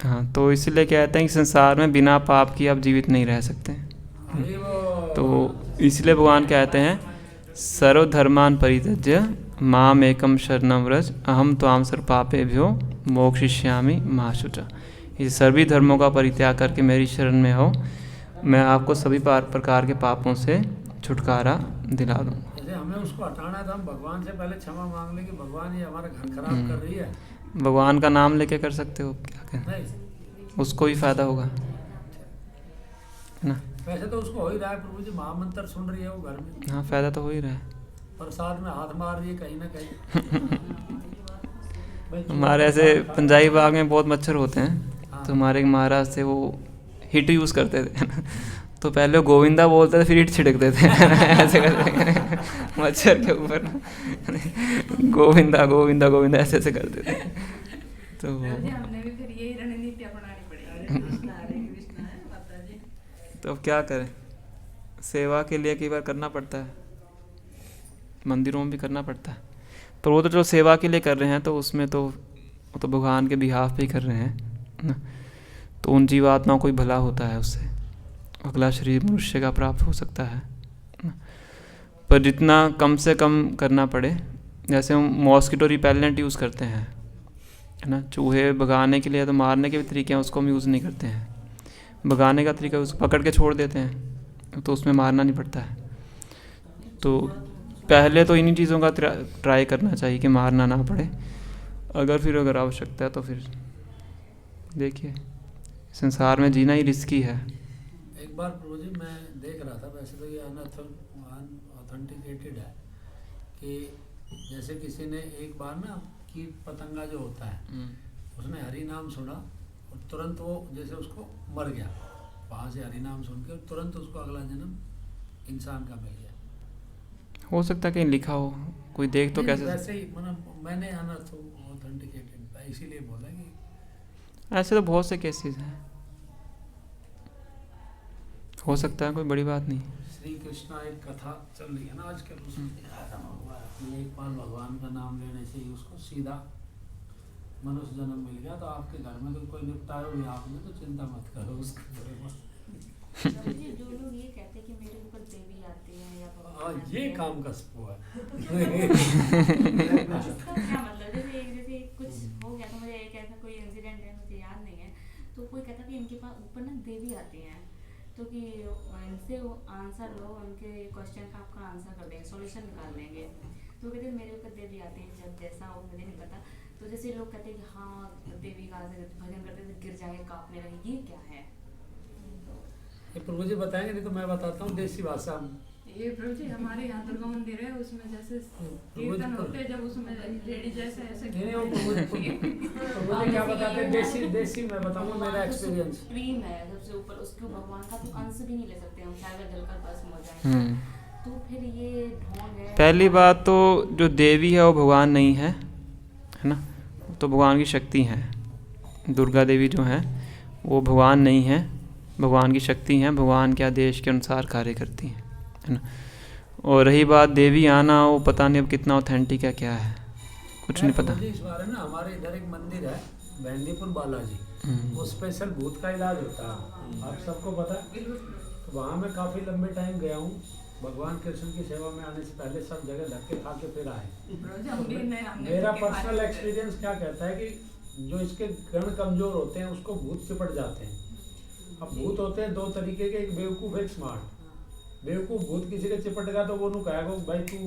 हाँ, तो इसलिए कहते हैं कि संसार में बिना पाप की आप जीवित नहीं रह सकते। तो इसलिए भगवान कहते हैं सर्वधर्मान परित्यज्य माम एकम शरणम व्रज अहम त्वाम सर्व पापेभ्यो मोक्षयिष्यामि मा शुचा। इस सभी धर्मों का परित्याग करके मेरी शरण में हो, मैं आपको सभी प्रकार के पापों से छुटकारा दिला दूँ। जैसे हमें उसको हटाना है तो हम भगवान से पहले क्षमा मांग लें कि भगवान ये हमारा घर खराब कर रही है। भगवान का नाम लेके कर सकते हो, क्या करें, नहीं उसको भी फायदा होगा, है ना। वैसे तो उसको हो ही रहा है प्रभु जी, महामंत्र सुन रही है वो घर में, हाँ, फायदा तो हो ही रहा है। प्रसाद में हाथ मार रही है कहीं ना कहीं। हमारे ऐसे पंजाबी बाग में बहुत मच्छर होते हैं, तो हमारे एक महाराज से वो हिट यूज़ करते थे ना, तो पहले वो गोविंदा बोलते थे फिर हिट छिड़कते थे ऐसे करते मच्छर के ऊपर, गोविंदा गोविंदा गोविंदा ऐसे ऐसे करते थे। तो हमने भी फिर यही रणनीति अपनानी पड़ेगी। तो अब क्या करें, सेवा के लिए कई बार करना पड़ता है, मंदिरों में भी करना पड़ता है, पर वो तो जो सेवा के लिए कर रहे हैं तो उसमें तो वो तो भगवान के बिहाफ पे ही कर रहे हैं ना, तो उन जीवात्माओं को ही भला होता है, उससे अगला शरीर मनुष्य का प्राप्त हो सकता है ना। पर जितना कम से कम करना पड़े, जैसे हम मॉस्किटो रिपेलेंट यूज़ करते हैं, है ना, चूहे भगाने के लिए, तो मारने के भी तरीके हैं, उसको हम यूज़ नहीं करते हैं। भगाने का तरीका उसको पकड़ के छोड़ देते हैं, तो उसमें मारना नहीं पड़ता है। तो पहले तो इन्हीं चीज़ों का ट्राई करना चाहिए कि मारना ना पड़े, अगर आवश्यकता है तो फिर देखिए, संसार में जीना ही रिस्की है। एक बार प्रभु जी मैं देख रहा था, वैसे तो ये अनऑथेंटिकेटेड है, कि जैसे किसी ने एक बार ना कीट पतंगा जो होता है, उसने हरि नाम सुना और तुरंत वो जैसे उसको मर गया, वहाँ से हरि नाम सुन के तुरंत उसको अगला जन्म इंसान का मिल गया। हो सकता है कहीं लिखा हो, कोई देख तो नहीं, कैसे। वैसे ही मतलब मैंने आना तो ऑथेंटिकेटेड, इसीलिए बोला कि ऐसे तो बहुत से केसेस हैं, हो सकता है, कोई बड़ी बात नहीं। श्री कृष्णा एक कथा चल रही है ना आजकल, उसमें एक बार भगवान का नाम लेने से ही उसको सीधा मनुष्य जन्म मिल गया। तो आपके घर में तो कोई निपटाए भी आपने तो चिंता मत करो उसके बारे में। जो लोग ये कहते हैं कि मेरे ऊपर देवी आती है या भगवान आते ये हैं, काम का स्पो है। उसका क्या मतलब, जैसे कुछ हो गया तो मुझे एक ऐसा कोई इंसिडेंट है, मुझे याद नहीं है, तो कोई कहता कि इनके पास ऊपर ना देवी आती हैं, तो कि इनसे आंसर लो, उनके क्वेश्चन का आपका आंसर कर देंगे, सॉल्यूशन निकाल लेंगे। तो कहते मेरे ऊपर देवी आती है, जब जैसा हो मुझे नहीं पता। तो जैसे लोग कहते हैं कि हाँ देवी का भजन करते थे गिर जाए कांपने लगे, ये क्या है? ये प्रभु जी बताएंगे, नहीं तो मैं बताता हूँ देसी भाषा में। ये प्रभु जी हमारे यहाँ दुर्गा मंदिर है, उसमें जैसे कीर्तन होते हैं, जब उसमें लेडी जैसे ऐसे नहीं वो प्रभु जी क्या बताते हैं, देसी मैं बताऊंगा मेरा एक्सपीरियंस। क्रीम है सबसे ऊपर, उसको भगवान का तो अंश भी नहीं ले सकते हम, शायद जलकर भस्म हो जाए। तो फिर ये ढोंग है। पहली बात तो जो देवी है वो भगवान नहीं है ना, तो भगवान की शक्ति है। दुर्गा देवी जो है वो भगवान नहीं है, भगवान की शक्ति हैं, भगवान के आदेश के अनुसार कार्य करती हैं, है ना। और रही बात देवी आना, वो पता नहीं अब कितना ऑथेंटिक है, क्या है, कुछ नहीं पता। इस बारे में हमारे इधर एक मंदिर है मेहंदीपुर बालाजी, वो स्पेशल भूत का इलाज होता है, आप सबको पता है। तो वहाँ मैं काफ़ी लंबे टाइम गया हूँ, भगवान कृष्ण की सेवा में आने से पहले सब जगह धक्के खा के फिर आए। मेरा पर्सनल एक्सपीरियंस क्या कहता है कि जो इसके गण कमजोर होते हैं उसको भूत चिपट जाते हैं। अब भूत होते हैं दो तरीके के, एक बेवकूफ़ एक स्मार्ट। बेवकूफ़ भूत किसी के चिपटेगा तो वो नू कहेगा भाई तू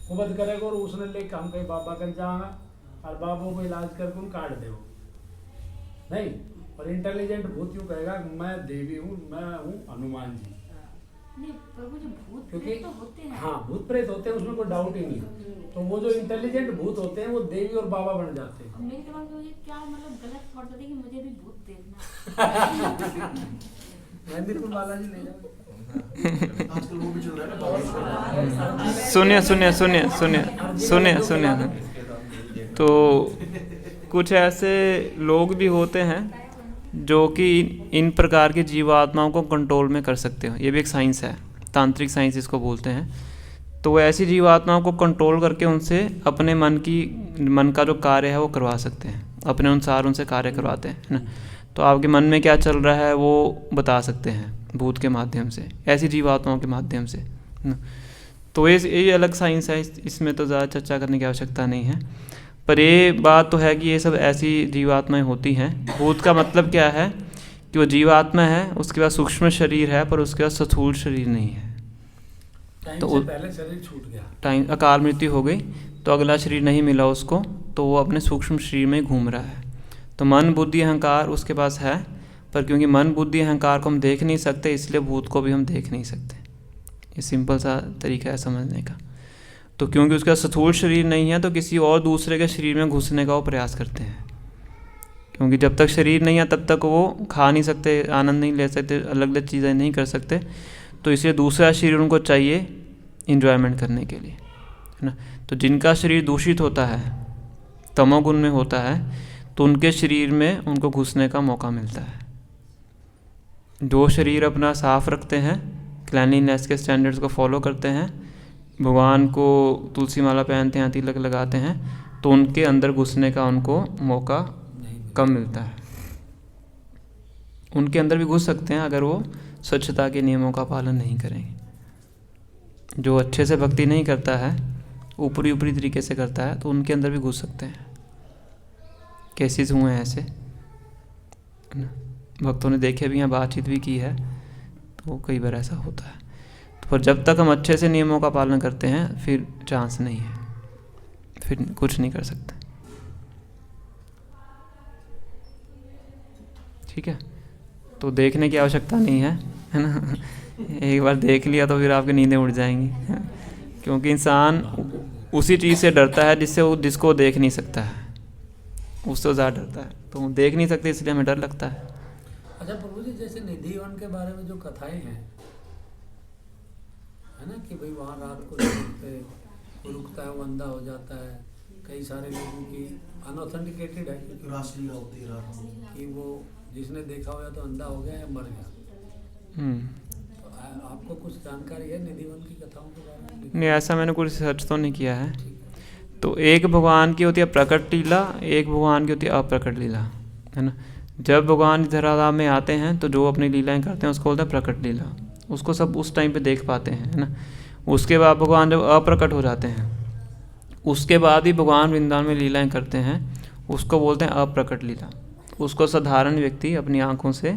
कुबद करेगा, और उसने ले काम कहीं बाबा कर जाएगा और बाबू को इलाज करके उन काट दे नहीं। और इंटेलिजेंट भूत यूँ कहेगा मैं देवी हूँ, मैं हूँ हनुमान जी। नहीं प्रभु जी, भूत क्योंकि प्रेत तो होते हैं। हाँ भूत प्रेत होते हैं, उसमें कोई डाउट ही नहीं। तो वो जो इंटेलिजेंट भूत होते हैं वो देवी और बाबा बन जाते हैं। मेरे दिमाग में क्या मतलब गलत थॉट होती है कि मुझे भी भूत देखना। मेहंदीपुर बालाजी ले जाओ। आजकल वो भी चल रहा है ना। सुनिए सुनिए सुनिए सुनिए सुनिए सुनिए, तो कुछ ऐसे लोग भी होते हैं जो कि इन प्रकार की जीवात्माओं को कंट्रोल में कर सकते हो। ये भी एक साइंस है, तांत्रिक साइंस इसको बोलते हैं। तो वो ऐसी जीवात्माओं को कंट्रोल करके उनसे अपने मन का जो कार्य है वो करवा सकते हैं, अपने अनुसार उनसे कार्य करवाते हैं, है ना। तो आपके मन में क्या चल रहा है वो बता सकते हैं भूत के माध्यम से, ऐसी जीवात्माओं के माध्यम से, है ना। तो ये अलग साइंस है, इसमें तो ज़्यादा चर्चा करने की आवश्यकता नहीं है। पर ये बात तो है कि ये सब ऐसी जीवात्माएं होती हैं। भूत का मतलब क्या है कि वो जीवात्मा है, उसके पास सूक्ष्म शरीर है पर उसके पास स्थूल शरीर नहीं है। तो पहले शरीर छूट गया, टाइम अकाल मृत्यु हो गई तो अगला शरीर नहीं मिला उसको, तो वो अपने सूक्ष्म शरीर में घूम रहा है। तो मन बुद्धि अहंकार उसके पास है, पर क्योंकि मन बुद्धि अहंकार को हम देख नहीं सकते इसलिए भूत को भी हम देख नहीं सकते। ये सिंपल सा तरीका है समझने का। तो क्योंकि उसका स्थूल शरीर नहीं है तो किसी और दूसरे के शरीर में घुसने का वो प्रयास करते हैं, क्योंकि जब तक शरीर नहीं है तब तक वो खा नहीं सकते, आनंद नहीं ले सकते, अलग अलग चीज़ें नहीं कर सकते। तो इसलिए दूसरा शरीर उनको चाहिए इन्जॉयमेंट करने के लिए, है ना। तो जिनका शरीर दूषित होता है, तमोगुण में होता है, तो उनके शरीर में उनको घुसने का मौका मिलता है। जो शरीर अपना साफ रखते हैं, क्लैनलीनेस के स्टैंडर्ड्स को फॉलो करते हैं, भगवान को तुलसी माला पहनते हैं, तिलक लगाते हैं, तो उनके अंदर घुसने का उनको मौका कम मिलता है। उनके अंदर भी घुस सकते हैं अगर वो स्वच्छता के नियमों का पालन नहीं करेंगे। जो अच्छे से भक्ति नहीं करता है, ऊपरी तरीके से करता है, तो उनके अंदर भी घुस सकते हैं। केसेस हुए हैं ऐसे, भक्तों ने देखे भी हैं, बातचीत भी की है, तो कई बार ऐसा होता है। तो पर जब तक हम अच्छे से नियमों का पालन करते हैं फिर चांस नहीं है, फिर कुछ नहीं कर सकते। ठीक है, तो देखने की आवश्यकता नहीं है ना। एक बार देख लिया तो फिर आपकी नींदें उड़ जाएंगी, क्योंकि इंसान उसी चीज़ से डरता है जिसको देख नहीं सकता है। उससे ज़्यादा डरता है, तो हम देख नहीं सकते इसलिए हमें डर लगता है। अच्छा प्रभु जी, जैसे निधि वन के बारे में जो कथाएं हैं, है ना, कि भाई वहाँ रात को रुकता है, वो अंधा हो जाता है, कई सारे लोगों की अनऑथेंटिकेटेड है रासलीला होती है रात में कि वो जिसने देखा हो या तो अंधा हो गया या मर गया। तो आपको कुछ जानकारी है निधि वन की कथाओं के बारे में? नहीं, ऐसा मैंने कुछ रिसर्च तो नहीं किया है। तो एक भगवान की होती है प्रकट लीला, एक भगवान की होती है अप्रकट लीला, है ना। जब भगवान इस धराधाम में आते हैं तो जो अपनी लीलाएं करते हैं उसको बोलते हैं प्रकट लीला, उसको सब उस टाइम पे देख पाते हैं, है ना। उसके बाद भगवान जब अप्रकट हो जाते हैं, उसके बाद ही भगवान वृंदावन में लीलाएं करते हैं, उसको बोलते हैं अप्रकट लीला। उसको साधारण व्यक्ति अपनी आँखों से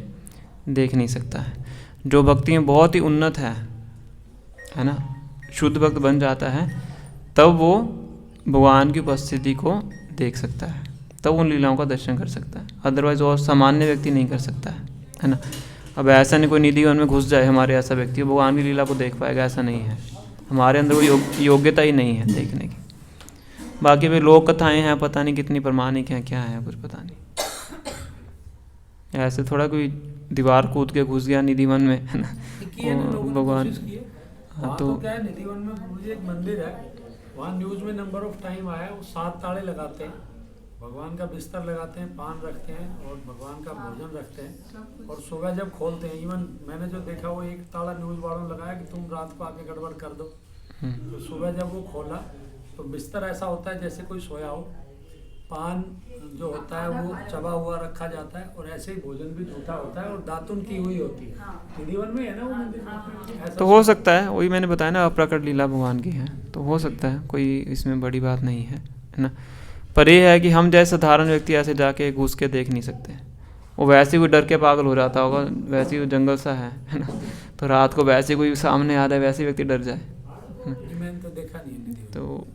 देख नहीं सकता है। जो भक्ति में बहुत ही उन्नत है ना, शुद्ध भक्त बन जाता है, तब वो भगवान की उपस्थिति को देख सकता है, तब उन लीलाओं का दर्शन कर सकता है। अदरवाइज और सामान्य व्यक्ति नहीं कर सकता है ना। अब ऐसा नहीं कोई निधि वन में घुस जाए हमारे ऐसा व्यक्ति भगवान की लीला को देख पाएगा, ऐसा नहीं है। हमारे अंदर वो योग्यता ही नहीं है देखने की। बाकी भी लोक कथाएं हैं, पता नहीं कितनी प्रमाणिक हैं, क्या है कुछ पता नहीं। ऐसे थोड़ा कोई दीवार कूद के घुस गया निधि वन में, है ना, भगवान। हाँ, तो क्या है, निधि वन में मुझे एक मंदिर है, वहाँ न्यूज़ में नंबर ऑफ टाइम आया है, वो 7 ताले लगाते हैं, भगवान का बिस्तर लगाते हैं, पान रखते हैं और भगवान का भोजन रखते हैं, और सुबह जब खोलते हैं, इवन मैंने जो देखा वो एक ताला न्यूज़ वालों ने लगाया कि तुम रात को आके गड़बड़ कर दो। तो सुबह जब वो खोला तो बिस्तर ऐसा होता है जैसे कोई सोया हो, पान जो होता है वो चबा हुआ रखा जाता है, और ऐसे ही भोजन भी झूठा होता है और दातुन की हुई होती है। निधि वन में है ना वो मंदिर। तो हो सकता है, वही मैंने बताया ना, अप्रकट लीला भगवान की है, तो हो सकता है, कोई इसमें बड़ी बात नहीं है ना। पर ये है कि हम जैसे साधारण व्यक्ति ऐसे जाके घुस के देख नहीं सकते। वो वैसे ही डर के पागल हो जाता होगा, वैसे ही वो जंगल सा है ना, तो रात को वैसे कोई सामने आ रहा है, वैसे व्यक्ति डर जाए। मैंने तो देखा नहीं है। तो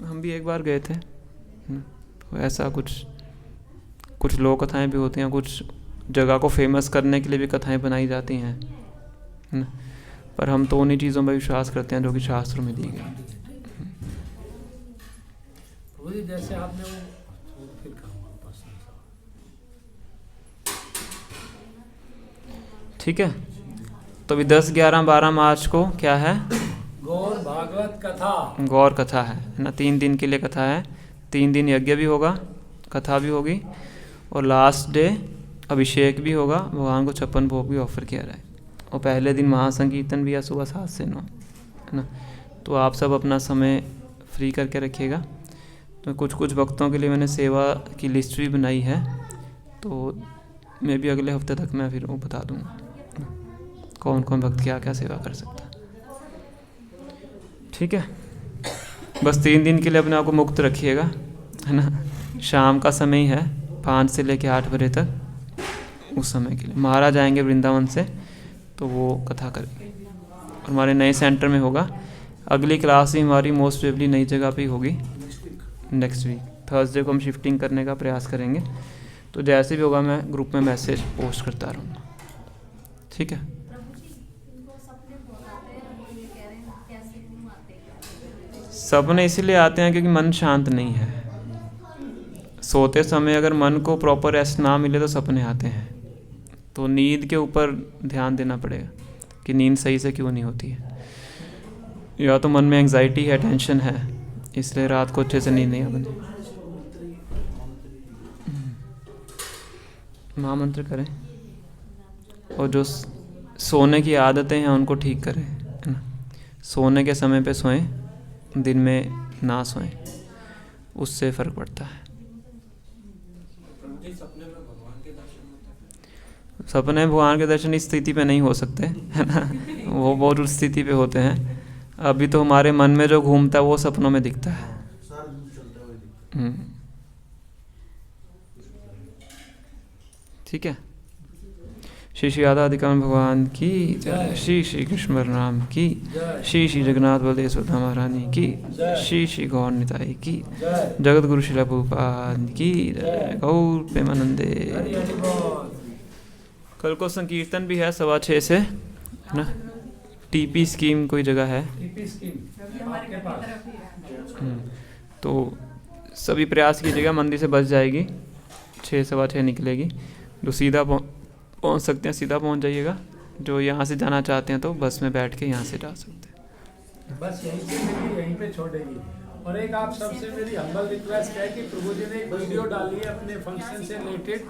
हम भी एक बार गए थे, तो ऐसा कुछ लोक कथाएँ भी होती हैं, कुछ जगह को फेमस करने के लिए भी कथाएँ बनाई जाती हैं, है ना। पर हम तो उन्हीं चीज़ों पर विश्वास करते हैं जो कि शास्त्रों में दी गई। जैसे आपने वो ठीक है, तो अभी 10, 11, 12 मार्च को क्या है? गौर भागवत कथा। गौर कथा है ना, 3 दिन के लिए कथा है। 3 दिन यज्ञ भी होगा, कथा भी होगी, और लास्ट डे अभिषेक भी होगा। भगवान को 56 भोग भी ऑफर किया जाए, और पहले दिन महासंकीर्तन भी है सुबह 7 से 9, है ना। तो आप सब अपना समय फ्री करके रखिएगा। तो कुछ भक्तों के लिए मैंने सेवा की लिस्ट भी बनाई है, तो मैं भी अगले हफ्ते तक मैं फिर वो बता दूँगा कौन कौन भक्त क्या क्या सेवा कर सकता है। ठीक है, बस 3 दिन के लिए अपने आप को मुक्त रखिएगा, है ना। शाम का समय ही है, 5 से लेकर 8 बजे तक, उस समय के लिए महाराज आएंगे वृंदावन से, तो वो कथा करेंगे। और हमारे नए सेंटर में होगा। अगली क्लास ही हमारी मोस्ट प्रोबेबली नई जगह पे ही होगी, नेक्स्ट वीक थर्सडे को हम शिफ्टिंग करने का प्रयास करेंगे। तो जैसे भी होगा मैं ग्रुप में मैसेज पोस्ट करता रहूँगा, ठीक है। सपने इसीलिए आते हैं क्योंकि मन शांत नहीं है। सोते समय अगर मन को प्रॉपर रेस्ट ना मिले तो सपने आते हैं। तो नींद के ऊपर ध्यान देना पड़ेगा कि नींद सही से क्यों नहीं होती है। या तो मन में एंग्जाइटी है, टेंशन है, इसलिए रात को अच्छे से नींद नहीं आती। महामंत्र करें, और जो सोने की आदतें हैं उनको ठीक करें, है ना। सोने के समय पे सोएं, दिन में ना सोएं, उससे फ़र्क पड़ता है। सपने में भगवान के दर्शन इस स्थिति पे नहीं हो सकते, है ना। वो बहुत उस स्थिति पे होते हैं। अभी तो हमारे मन में जो घूमता है वो सपनों में दिखता है। ठीक है। श्री श्री राधाधिकाम भगवान की जय, श्री श्री कृष्ण बलराम की, श्री श्री जगन्नाथ बलदेव सुभद्रा महारानी की, श्री श्री गौर निताई की, जगत गुरु शिला प्रभुपाद की जय, गौर प्रेमानंदे। कल को संकीर्तन भी है 6:15 से, है ना। टीपी स्कीम कोई जगह है, तो सभी प्रयास कीजिएगा, मंदिर से बस जाएगी 6 सवा 6 निकलेगी। जो सीधा पहुंच सकते हैं सीधा पहुंच जाइएगा, जो यहाँ से जाना चाहते हैं तो बस में बैठ के यहाँ से जा सकते हैं। बस यहीं से मिली, यहीं पे छोड़ेगी। और एक आप सबसे मेरी हम्बल रिक्वेस्ट है कि प्रभु जी ने एक वीडियो डाली है अपने फंक्शन से रिलेटेड,